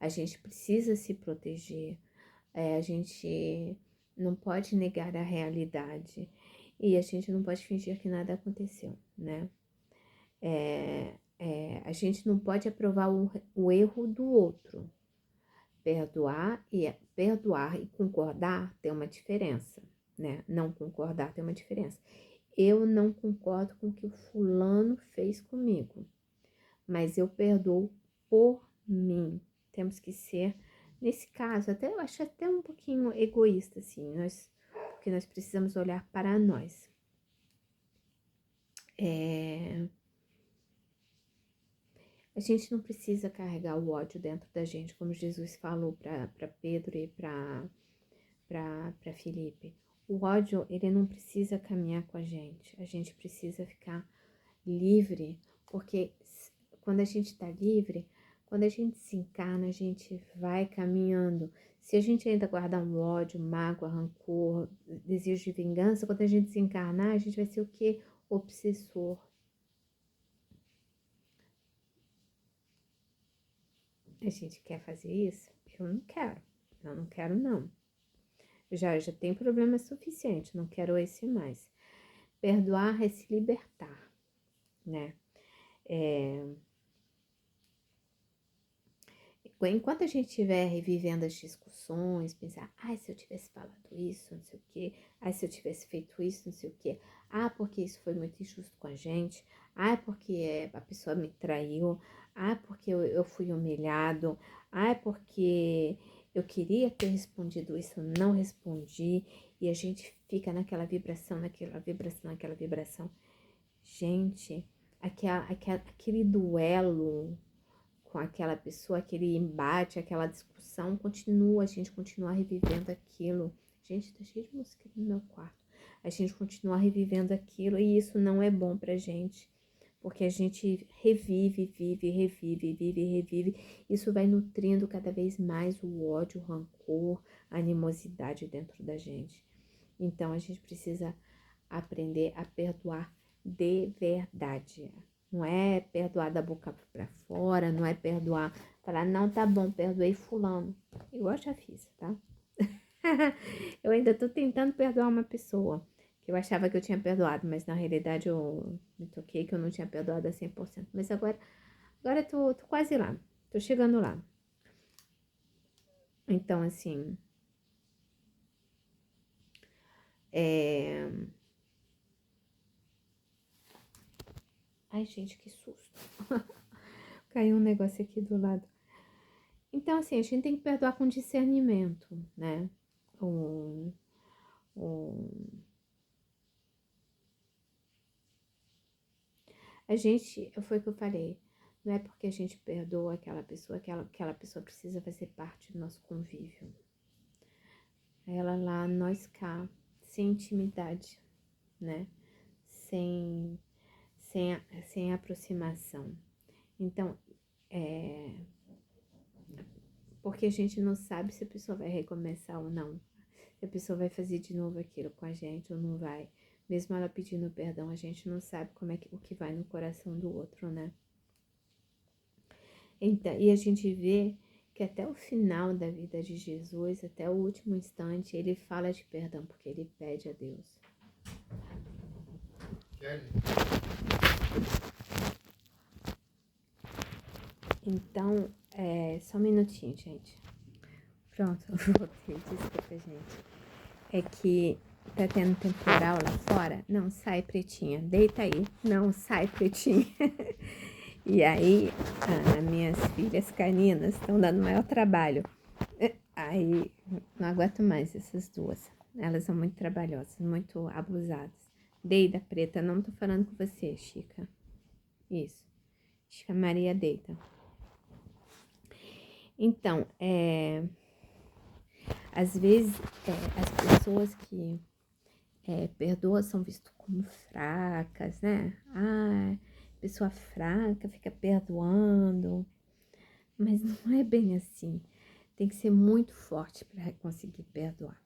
S1: A gente precisa se proteger, a gente não pode negar a realidade e a gente não pode fingir que nada aconteceu, né? A gente não pode aprovar o erro do outro. Perdoar e concordar tem uma diferença, né? Não concordar tem uma diferença. Eu não concordo com o que o fulano fez comigo, mas eu perdoo por mim. Temos que ser, nesse caso, até eu acho até um pouquinho egoísta, assim, porque nós precisamos olhar para nós. A gente não precisa carregar o ódio dentro da gente, como Jesus falou para Pedro e para Filipe. O ódio, ele não precisa caminhar com a gente precisa ficar livre, porque quando a gente está livre, quando a gente se encarna, a gente vai caminhando. Se a gente ainda guardar um ódio, mágoa, rancor, desejo de vingança, quando a gente se encarnar, a gente vai ser o quê? Obsessor. A gente quer fazer isso? Eu não quero. Eu não quero, não. Já tenho problema suficiente, não quero esse mais. Perdoar é se libertar, né? Enquanto a gente estiver revivendo as discussões, pensar, se eu tivesse falado isso, não sei o quê, se eu tivesse feito isso, não sei o quê, porque isso foi muito injusto com a gente, porque a pessoa me traiu, porque eu fui humilhado, porque eu queria ter respondido isso, eu não respondi, e a gente fica naquela vibração, naquela vibração. Gente, aquele duelo com aquela pessoa, aquele embate, aquela discussão, a gente continua revivendo aquilo. Gente, tá cheio de música no meu quarto. A gente continua revivendo aquilo e isso não é bom pra gente, porque a gente revive. Isso vai nutrindo cada vez mais o ódio, o rancor, a animosidade dentro da gente. Então, a gente precisa aprender a perdoar de verdade. Não é perdoar da boca pra fora, não é perdoar, falar, não, tá bom, perdoei fulano. Eu já fiz, tá? Eu ainda tô tentando perdoar uma pessoa que eu achava que eu tinha perdoado, mas na realidade eu me toquei que eu não tinha perdoado a 100%. Mas agora eu tô quase lá, tô chegando lá. Então, assim, ai, gente, que susto. Caiu um negócio aqui do lado. Então, assim, a gente tem que perdoar com discernimento, né? A gente, foi o que eu falei, não é porque a gente perdoa aquela pessoa que aquela pessoa precisa fazer parte do nosso convívio. Ela lá, nós cá, sem intimidade, né? Sem aproximação. Então, porque a gente não sabe se a pessoa vai recomeçar ou não. Se a pessoa vai fazer de novo aquilo com a gente ou não vai. Mesmo ela pedindo perdão, a gente não sabe o que vai no coração do outro, né? Então, e a gente vê que até o final da vida de Jesus, até o último instante, ele fala de perdão, porque ele pede a Deus. Então, só um minutinho, gente. Pronto, voltei, desculpa, gente. É que tá tendo temporal lá fora. Não, sai, pretinha, deita aí. Não, sai, pretinha. E aí, as minhas filhas caninas estão dando maior trabalho. Aí, não aguento mais essas duas. Elas são muito trabalhosas, muito abusadas. Deita, preta, não tô falando com você, Chica. Isso. Chica Maria, deita. Então, às vezes, as pessoas que perdoam são vistas como fracas, né? Pessoa fraca fica perdoando. Mas não é bem assim. Tem que ser muito forte para conseguir perdoar.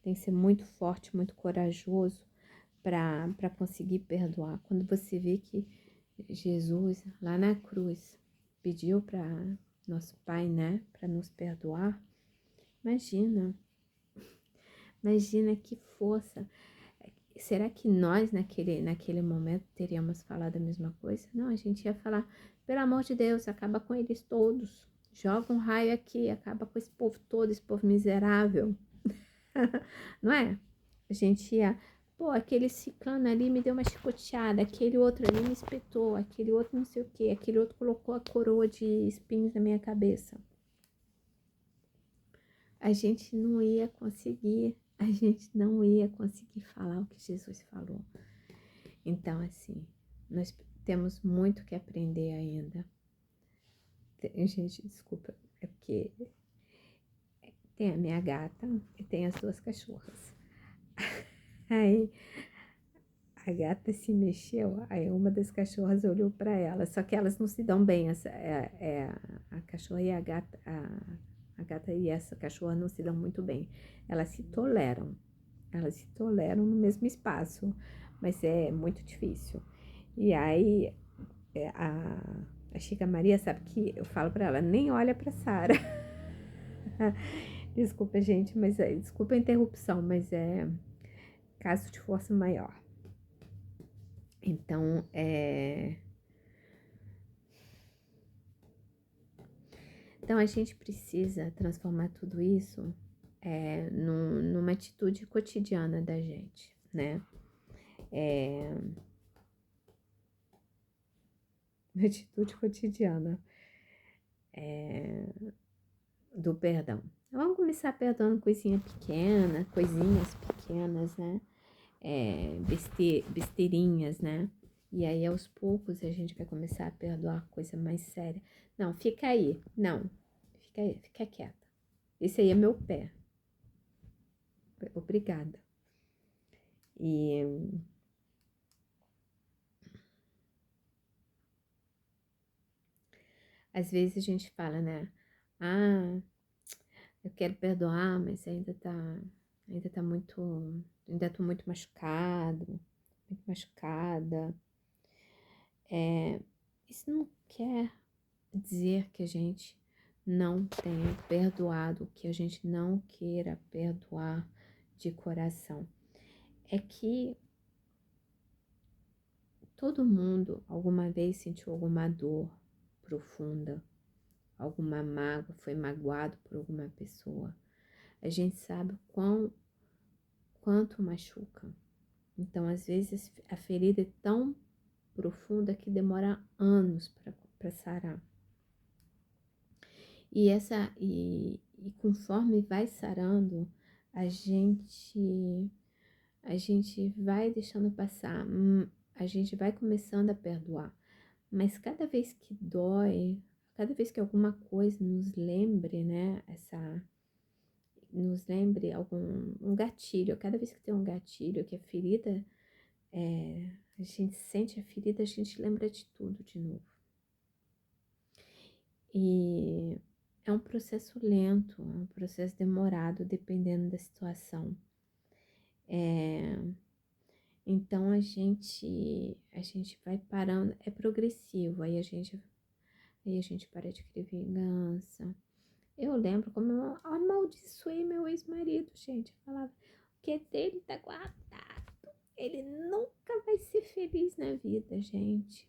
S1: Tem que ser muito forte, muito corajoso para conseguir perdoar. Quando você vê que Jesus, lá na cruz, pediu para nosso Pai, né, para nos perdoar, imagina que força. Será que nós, naquele momento, teríamos falado a mesma coisa? Não, a gente ia falar, pelo amor de Deus, acaba com eles todos. Joga um raio aqui, acaba com esse povo todo, esse povo miserável. Não é? A gente ia, pô, aquele ciclano ali me deu uma chicoteada, aquele outro ali me espetou, aquele outro não sei o quê, aquele outro colocou a coroa de espinhos na minha cabeça. A gente não ia conseguir, falar o que Jesus falou. Então, assim, nós temos muito que aprender ainda. Gente, desculpa, é porque tem a minha gata e tem as duas cachorras. Aí a gata se mexeu, aí uma das cachorras olhou para ela, só que elas não se dão bem, a cachorra e a gata e essa cachorra não se dão muito bem. Elas se toleram no mesmo espaço, mas é muito difícil. E aí a Chica Maria sabe que eu falo para ela, nem olha para Sara. Desculpa, gente, mas desculpa a interrupção, mas é caso de força maior. Então, então a gente precisa transformar tudo isso numa atitude cotidiana da gente, né? Uma atitude cotidiana do perdão. Vamos começar perdoando coisinhas pequenas, né? Besteirinhas, né? E aí, aos poucos, a gente vai começar a perdoar coisa mais séria. Não, fica aí. Não, fica aí, fica quieta. Esse aí é meu pé. Obrigada. E às vezes a gente fala, né? Ah, eu quero perdoar, mas ainda tô muito machucada. Isso não quer dizer que a gente não tenha perdoado, que a gente não queira perdoar de coração. É que todo mundo alguma vez sentiu alguma dor profunda, alguma mágoa, foi magoado por alguma pessoa. A gente sabe quanto machuca. Então, às vezes, a ferida é tão profunda que demora anos para sarar. E conforme vai sarando, a gente vai deixando passar, a gente vai começando a perdoar. Mas cada vez que dói, cada vez que alguma coisa nos lembre, né, nos lembre um gatilho, cada vez que tem um gatilho, que a ferida, a gente sente a ferida, a gente lembra de tudo de novo. E é um processo lento, é um processo demorado, dependendo da situação. Então a gente vai parando, é progressivo, aí a gente para de querer vingança. Eu lembro como eu amaldiçoei meu ex-marido, gente. Eu falava, o que é dele tá guardado. Ele nunca vai ser feliz na vida, gente.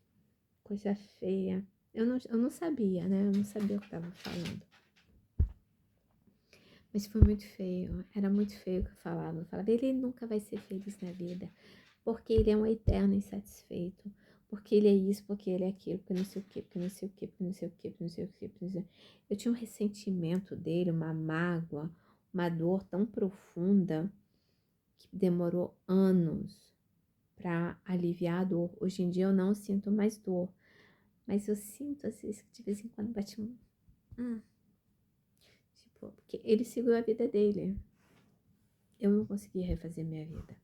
S1: Coisa feia. Eu não sabia, né? Eu não sabia o que eu tava falando. Mas foi muito feio. Era muito feio o que eu falava. Eu falava, ele nunca vai ser feliz na vida. Porque ele é um eterno insatisfeito. Porque ele é isso, porque ele é aquilo, porque não sei o quê, porque não sei o quê, porque não sei o quê, porque não sei o quê, porque não sei o quê. Eu tinha um ressentimento dele, uma mágoa, uma dor tão profunda que demorou anos para aliviar a dor. Hoje em dia eu não sinto mais dor. Mas eu sinto, às vezes, que de vez em quando bate um... Tipo, porque ele seguiu a vida dele. Eu não consegui refazer minha vida.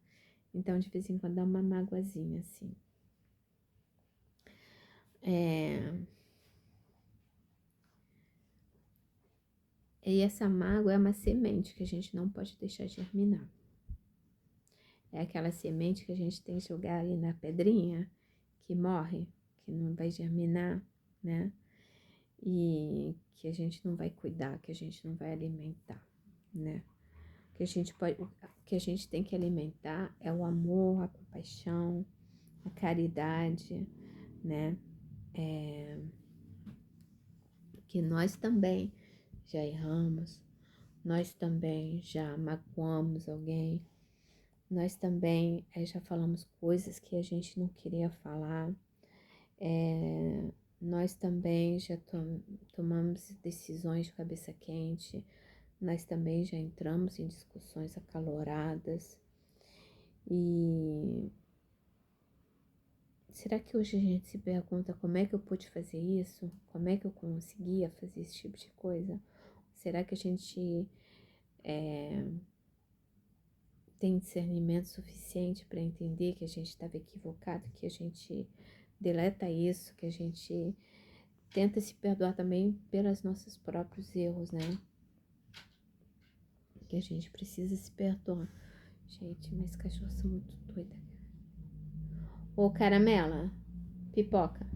S1: Então, de vez em quando dá uma mágoazinha, assim. E essa mágoa é uma semente que a gente não pode deixar germinar. É aquela semente que a gente tem que jogar ali na pedrinha, que morre, que não vai germinar, né? E que a gente não vai cuidar, que a gente não vai alimentar, né? O que a gente tem que alimentar é o amor, a compaixão, a caridade, né? Que nós também já erramos, nós também já magoamos alguém, Nós também já falamos coisas que a gente não queria falar. Nós também já tomamos decisões de cabeça quente. Nós também já entramos em discussões acaloradas. E será que hoje a gente se pergunta como é que eu pude fazer isso? Como é que eu conseguia fazer esse tipo de coisa? Será que a gente tem discernimento suficiente para entender que a gente estava equivocado, que a gente deleta isso, que a gente tenta se perdoar também pelos nossos próprios erros, né? Que a gente precisa se perdoar. Gente, meus cachorros são muito doidos. Ô, caramela, pipoca.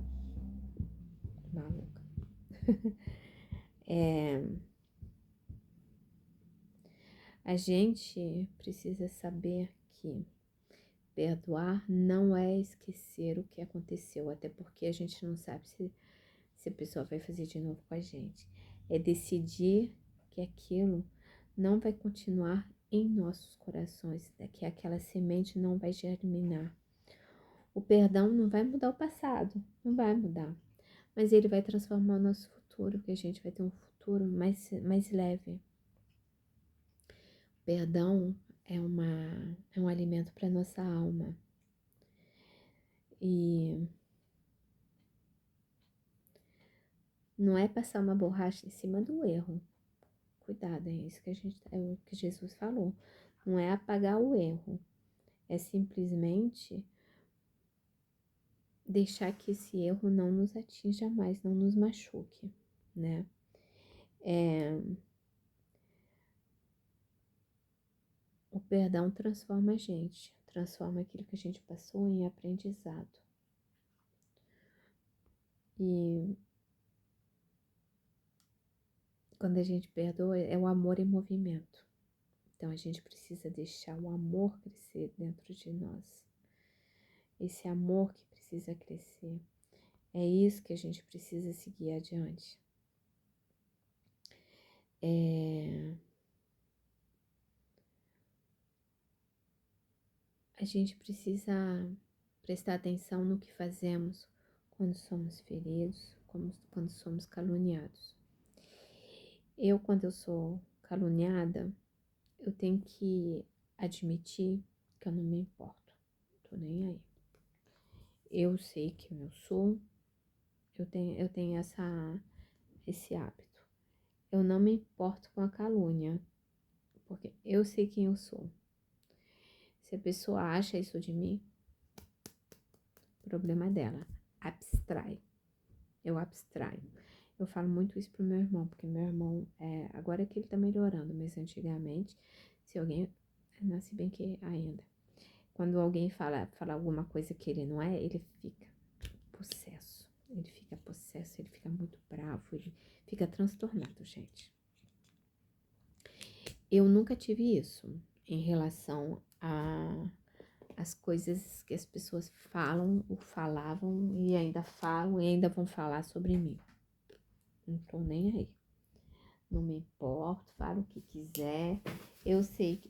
S1: Maluca. A gente precisa saber que perdoar não é esquecer o que aconteceu, até porque a gente não sabe se a pessoa vai fazer de novo com a gente. É decidir que aquilo não vai continuar em nossos corações, que aquela semente não vai germinar. O perdão não vai mudar o passado, não vai mudar, mas ele vai transformar o nosso futuro, que a gente vai ter um futuro mais leve. O perdão é um alimento para nossa alma. E não é passar uma borracha em cima do erro. Cuidado, é isso que é o que Jesus falou. Não é apagar o erro, é simplesmente deixar que esse erro não nos atinja mais, não nos machuque, né? O perdão transforma a gente, transforma aquilo que a gente passou em aprendizado. E quando a gente perdoa, é o amor em movimento. Então a gente precisa deixar o amor crescer dentro de nós. Esse amor que precisa crescer. É isso que a gente precisa seguir adiante. A gente precisa prestar atenção no que fazemos quando somos feridos, quando somos caluniados. Quando eu sou caluniada, eu tenho que admitir que eu não me importo. Tô nem aí. Eu sei quem eu sou, eu tenho esse hábito. Eu não me importo com a calúnia, porque eu sei quem eu sou. Se a pessoa acha isso de mim, problema dela. Abstrai. Eu abstraio. Eu falo muito isso pro meu irmão, porque meu irmão, agora que ele tá melhorando, mas antigamente, se alguém, não, se bem que ainda, quando alguém fala alguma coisa que ele não é, ele fica possesso. Ele fica muito bravo, ele fica transtornado, gente. Eu nunca tive isso em relação as coisas que as pessoas falam ou falavam e ainda falam e ainda vão falar sobre mim. Não tô nem aí. Não me importo, falo o que quiser. Eu sei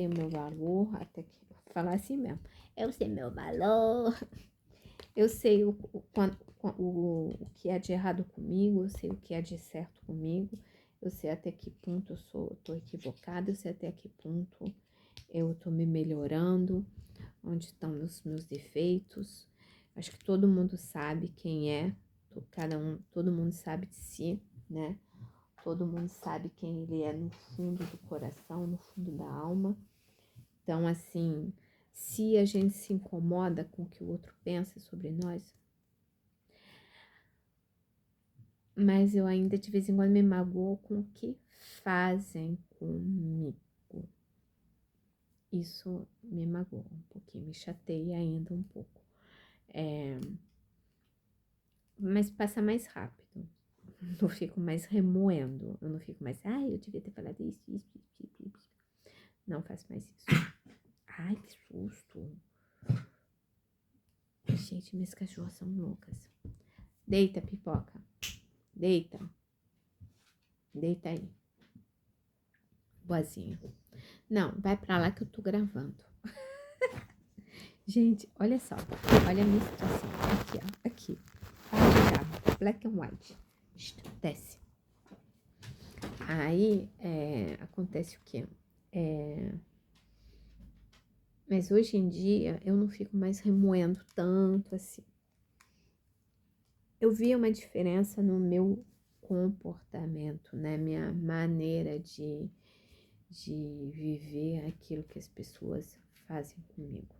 S1: o meu valor, até que falar assim mesmo. Eu sei meu valor. Eu sei o que é de errado comigo, eu sei o que é de certo comigo. Eu sei até que ponto eu tô equivocada, eu sei até que ponto eu tô me melhorando, onde estão os meus defeitos. Acho que todo mundo sabe quem é, todo mundo sabe de si, né? Todo mundo sabe quem ele é no fundo do coração, no fundo da alma. Então, assim, se a gente se incomoda com o que o outro pensa sobre nós, mas eu ainda de vez em quando me magoo com o que fazem comigo. Isso me magoa um pouquinho, me chateia ainda um pouco. Mas passa mais rápido. Não fico mais remoendo. Eu não fico mais, eu devia ter falado isso. Não faço mais isso. Ai, que susto. Gente, minhas cachorras são loucas. Deita, pipoca. Deita. Deita aí. Boazinha. Não, vai pra lá que eu tô gravando. Gente, olha só. Olha a minha situação. Aqui, ó. Aqui. Tá, black and white. Desce. Aí, acontece o quê? Mas hoje em dia, eu não fico mais remoendo tanto assim. Eu vi uma diferença no meu comportamento, né? Minha maneira de viver aquilo que as pessoas fazem comigo.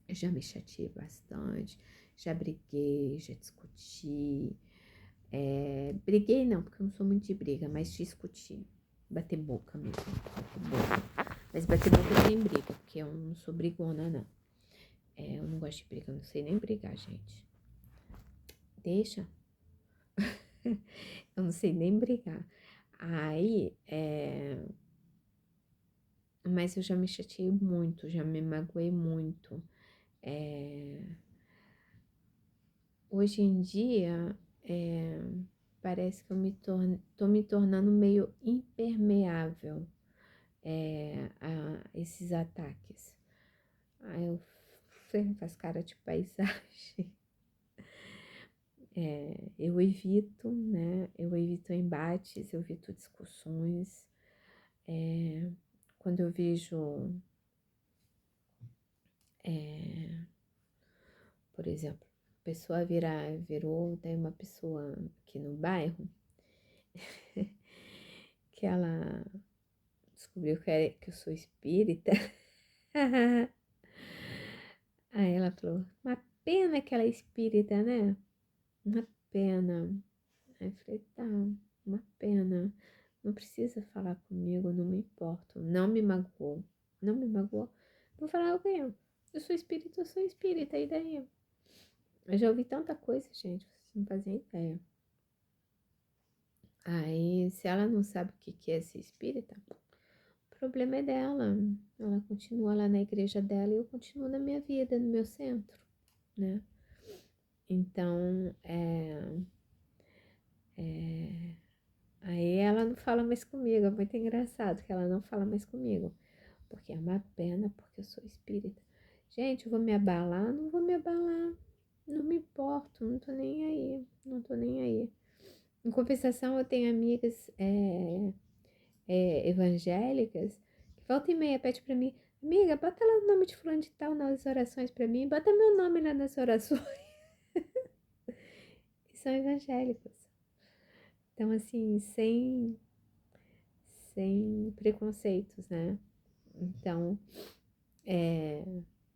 S1: Eu já me chateei bastante, já briguei, já discuti. Briguei não, porque eu não sou muito de briga, mas discuti. Bater boca mesmo, bater boca. Mas bater boca sem briga, porque eu não sou brigona, não. Eu não gosto de briga, eu não sei nem brigar, gente. Deixa. Eu não sei nem brigar. Aí, mas eu já me chateei muito, já me magoei muito. Hoje em dia, parece que tô me tornando meio impermeável a esses ataques. Aí eu faço cara de paisagem. Eu evito, né? Eu evito embates, eu evito discussões. Quando eu vejo, por exemplo, a pessoa virou, tem uma pessoa aqui no bairro que ela descobriu que eu sou espírita. Aí ela falou, uma pena que ela é espírita, né? Uma pena. Aí eu falei, tá, uma pena. Não precisa falar comigo, não me importo. Não me magoou. Não me magoou. Vou falar o quê? Eu sou espírita, e daí? Eu já ouvi tanta coisa, gente, vocês não fazem ideia. Aí, se ela não sabe o que é ser espírita, o problema é dela. Ela continua lá na igreja dela e eu continuo na minha vida, no meu centro, né? Então, aí ela não fala mais comigo. É muito engraçado que ela não fala mais comigo. Porque é uma pena, porque eu sou espírita. Gente, eu vou me abalar? Não vou me abalar. Não me importo, não tô nem aí. Não tô nem aí. Em compensação, eu tenho amigas evangélicas que volta e meia pede pra mim, amiga, bota lá o nome de fulano de tal nas orações pra mim, bota meu nome lá nas orações. E são evangélicos. Então, assim, sem preconceitos, né? Então,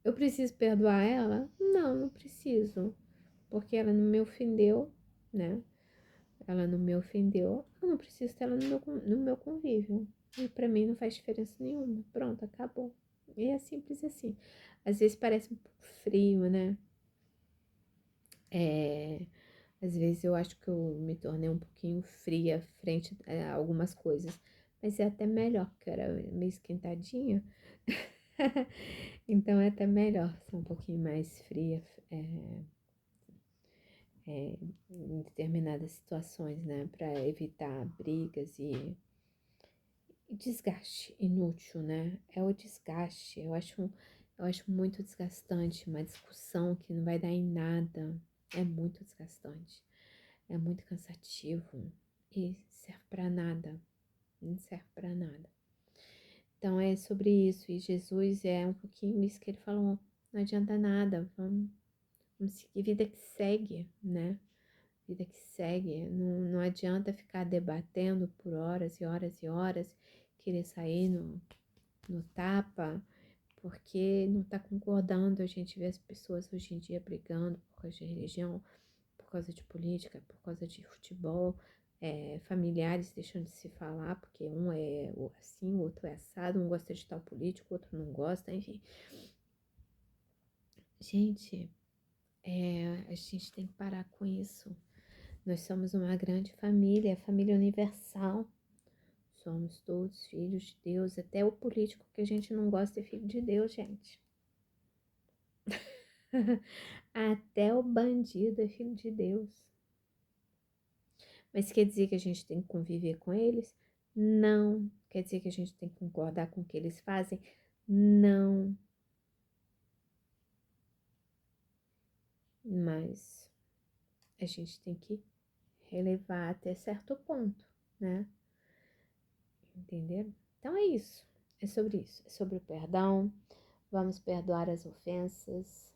S1: eu preciso perdoar ela? Não, não preciso. Porque ela não me ofendeu, né? Ela não me ofendeu, eu não preciso ter ela no meu convívio. E pra mim não faz diferença nenhuma. Pronto, acabou. E é simples assim. Às vezes parece um pouco frio, né? Às vezes eu acho que eu me tornei um pouquinho fria frente a algumas coisas. Mas é até melhor, porque eu era meio esquentadinha. Então é até melhor ser um pouquinho mais fria em determinadas situações, né? Para evitar brigas e desgaste inútil, né? É o desgaste. Eu acho muito desgastante uma discussão que não vai dar em nada. É muito desgastante. É muito cansativo e serve para nada. Não serve para nada. Então é sobre isso. E Jesus é um pouquinho isso que ele falou. Não adianta nada. Vamos seguir vida que segue, né? Vida que segue. Não adianta ficar debatendo por horas e horas e horas, querer sair no tapa, porque não tá concordando. A gente vê as pessoas hoje em dia brigando por causa de religião, por causa de política, por causa de futebol, familiares deixando de se falar, porque um é assim, o outro é assado, um gosta de tal político, o outro não gosta, enfim. Gente, a gente tem que parar com isso. Nós somos uma grande família, família universal. Somos todos filhos de Deus, até o político que a gente não gosta é filho de Deus, gente. Até o bandido é filho de Deus. Mas quer dizer que a gente tem que conviver com eles? Não. Quer dizer que a gente tem que concordar com o que eles fazem? Não. mas a gente tem que relevar até certo ponto, né? Entenderam? Então é isso, é sobre o perdão. Vamos perdoar as ofensas.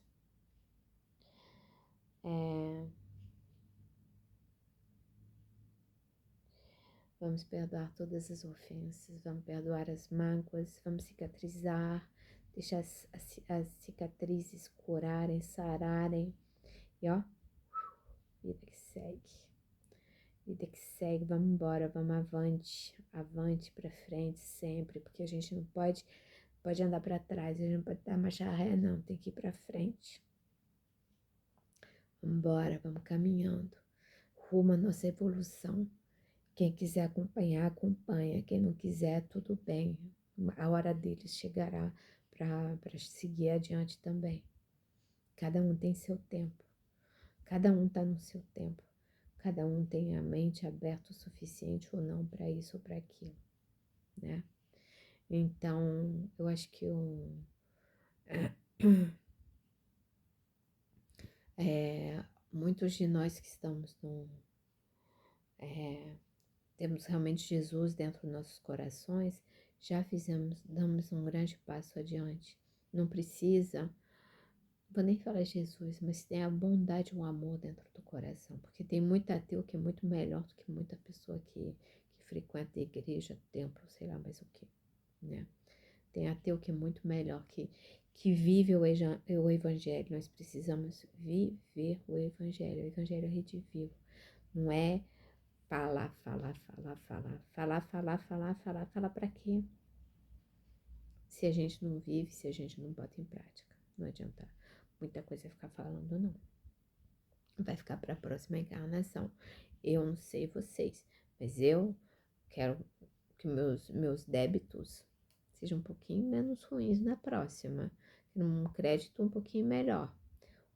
S1: Vamos perdoar todas as ofensas, vamos perdoar as mágoas, vamos cicatrizar, deixar as cicatrizes curarem, sararem. E ó, vida que segue. Vida que segue, vamos embora, vamos avante, avante pra frente sempre, porque a gente não pode andar pra trás, a gente não pode dar marcha ré, não, tem que ir pra frente. Vamos embora, vamos caminhando, rumo à nossa evolução. Quem quiser acompanhar, acompanha. Quem não quiser, tudo bem. A hora deles chegará para seguir adiante também. Cada um tem seu tempo. Cada um está no seu tempo. Cada um tem a mente aberta o suficiente ou não para isso ou para aquilo, né? Então, eu acho que muitos de nós que estamos temos realmente Jesus dentro dos nossos corações, já damos um grande passo adiante. Não precisa, não vou nem falar Jesus, mas tem a bondade e o amor dentro do coração, porque tem muito ateu que é muito melhor do que muita pessoa que frequenta a igreja, templo, sei lá mais o que, né? Tem ateu que é muito melhor, que vive o evangelho. Nós precisamos viver o evangelho é redivivo, não é falar pra quê? Se a gente não vive, se a gente não bota em prática, não adianta muita coisa ficar falando, não. Vai ficar para a próxima encarnação. Eu não sei vocês, mas eu quero que meus débitos sejam um pouquinho menos ruins na próxima, um crédito um pouquinho melhor.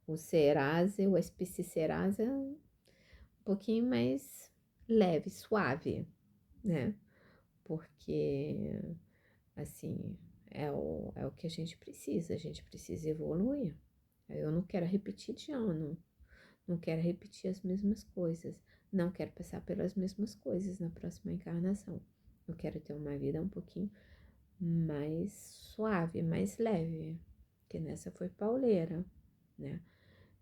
S1: O Serasa, o SPC Serasa, um pouquinho mais leve, suave, né? Porque, assim, é o que a gente precisa evoluir. Eu não quero repetir de ano, não quero repetir as mesmas coisas, não quero passar pelas mesmas coisas na próxima encarnação. Eu quero ter uma vida um pouquinho mais suave, mais leve, que nessa foi pauleira, né?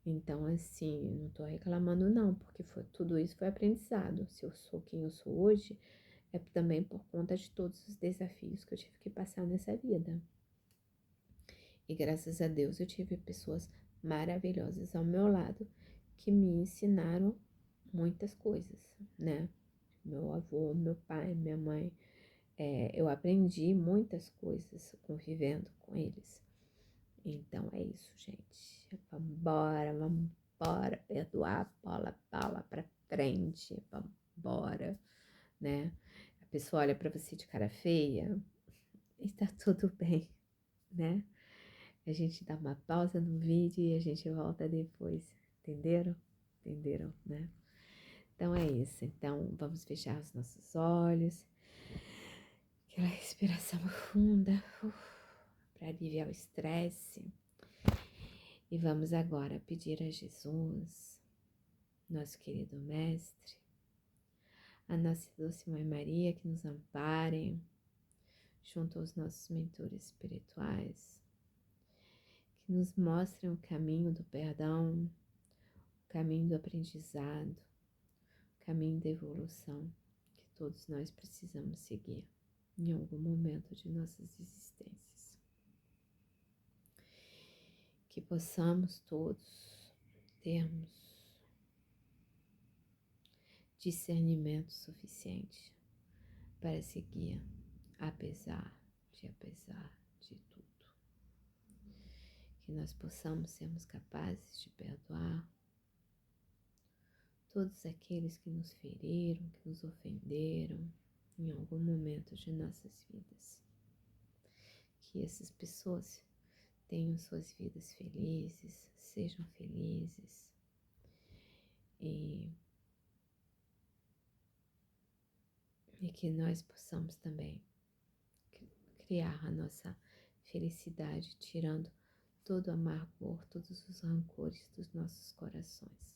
S1: Então, assim, não tô reclamando não, porque tudo isso foi aprendizado. Se eu sou quem eu sou hoje, é também por conta de todos os desafios que eu tive que passar nessa vida. E graças a Deus eu tive pessoas maravilhosas ao meu lado que me ensinaram muitas coisas, né? Meu avô, meu pai, minha mãe. Eu aprendi muitas coisas convivendo com eles. Então é isso, gente. Vamos embora, perdoar, bola pra frente, vamos embora, né? A pessoa olha pra você de cara feia e tá tudo bem, né? A gente dá uma pausa no vídeo e a gente volta depois, entenderam? Entenderam, né? Então é isso. Então vamos fechar os nossos olhos. Aquela respiração profunda para aliviar o estresse. E vamos agora pedir a Jesus, nosso querido Mestre, a nossa doce Mãe Maria, que nos amparem, junto aos nossos mentores espirituais, que nos mostrem o caminho do perdão, o caminho do aprendizado, o caminho da evolução, que todos nós precisamos seguir em algum momento de nossas existências. Que possamos todos termos discernimento suficiente para seguir apesar de tudo. Que nós possamos sermos capazes de perdoar todos aqueles que nos feriram, que nos ofenderam em algum momento de nossas vidas. Que essas pessoas tenham suas vidas felizes, sejam felizes e que nós possamos também criar a nossa felicidade, tirando todo o amargor, todos os rancores dos nossos corações.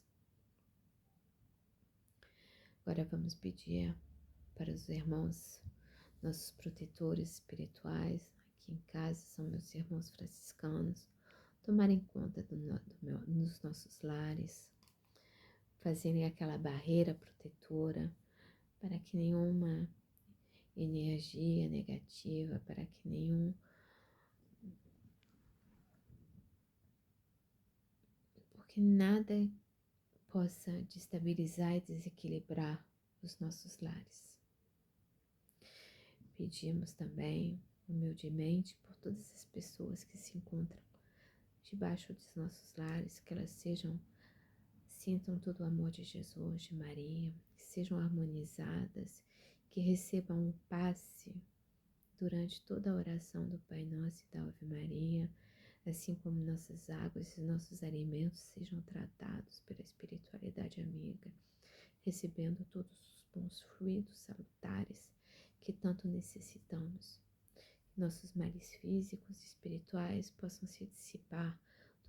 S1: Agora vamos pedir para os irmãos, nossos protetores espirituais, aqui em casa são meus irmãos franciscanos, tomarem conta dos nossos lares, fazerem aquela barreira protetora para que nenhuma energia negativa, para que porque nada possa destabilizar e desequilibrar os nossos lares. Pedimos também, humildemente, por todas as pessoas que se encontram debaixo dos nossos lares, que elas sintam todo o amor de Jesus, de Maria, que sejam harmonizadas, que recebam um passe durante toda a oração do Pai Nosso e da Ave Maria, assim como nossas águas e nossos alimentos sejam tratados pela espiritualidade amiga, recebendo todos os bons fluidos salutares que tanto necessitamos. Que nossos males físicos e espirituais possam se dissipar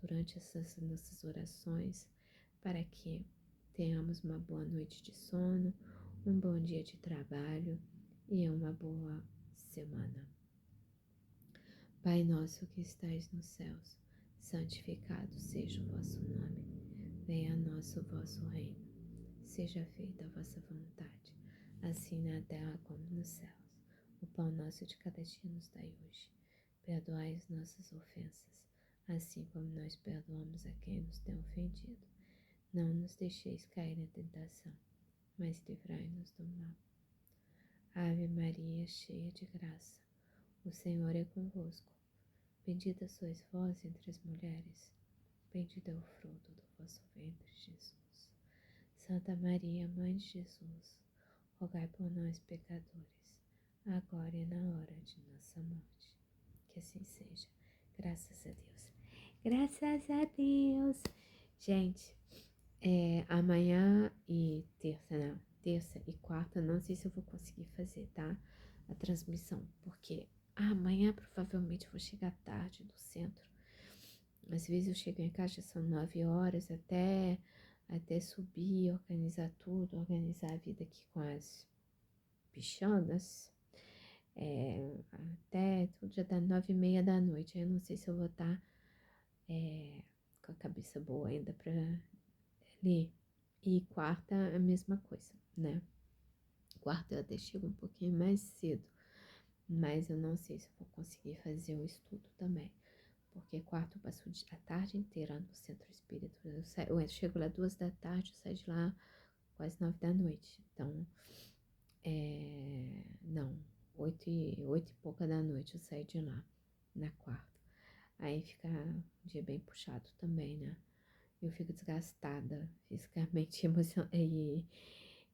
S1: durante essas nossas orações, para que tenhamos uma boa noite de sono, um bom dia de trabalho e uma boa semana. Pai nosso que estais nos céus, santificado seja o vosso nome. Venha a nós o vosso reino. Seja feita a vossa vontade, assim na terra como nos céus. O pão nosso de cada dia nos dai hoje. Perdoai as nossas ofensas, assim como nós perdoamos a quem nos tem ofendido. Não nos deixeis cair na tentação, mas livrai-nos do mal. Ave Maria, cheia de graça, o Senhor é convosco. Bendita sois vós entre as mulheres, bendito é o fruto do vosso ventre, Jesus. Santa Maria, Mãe de Jesus, rogai por nós, pecadores, agora e na hora de nossa morte. Que assim seja. Graças a Deus. Graças a Deus. Gente, amanhã e terça e quarta, não sei se eu vou conseguir fazer, tá? A transmissão, porque amanhã provavelmente eu vou chegar tarde do centro. Às vezes eu chego em casa, já são 9 horas, até subir, organizar tudo, organizar a vida aqui com as bichanas. Até tudo já dá 9h30 da noite. Aí eu não sei se eu vou estar com a cabeça boa ainda pra ler. E quarta, a mesma coisa, né? Quarta eu até chego um pouquinho mais cedo, mas eu não sei se eu vou conseguir fazer o estudo também. Porque quarta eu passo a tarde inteira no centro espírita. Eu chego lá 2 da tarde, eu saio de lá quase 9 da noite. Então, não, 8 e pouca da noite eu saio de lá, na quarta. Aí fica um dia bem puxado também, né? Eu fico desgastada fisicamente,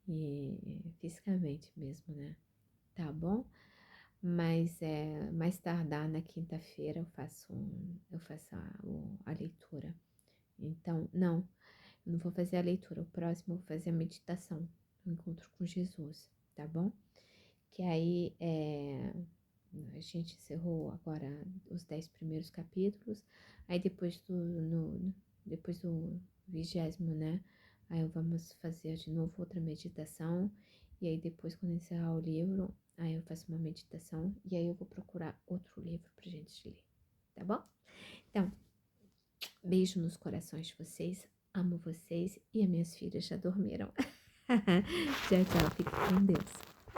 S1: e fisicamente mesmo, né? Tá bom? Mas mais tardar na quinta-feira eu faço a leitura. Então, não, eu não vou fazer a leitura. O próximo eu vou fazer a meditação, o encontro com Jesus, tá bom? Que aí a gente encerrou agora os 10 primeiros capítulos. Aí depois do 20º, né? Aí vamos fazer de novo outra meditação. E aí depois, quando encerrar o livro, aí eu faço uma meditação. E aí eu vou procurar outro livro pra gente ler, tá bom? Então, beijo nos corações de vocês. Amo vocês. E as minhas filhas já dormiram. Tchau, tchau. Fique com Deus.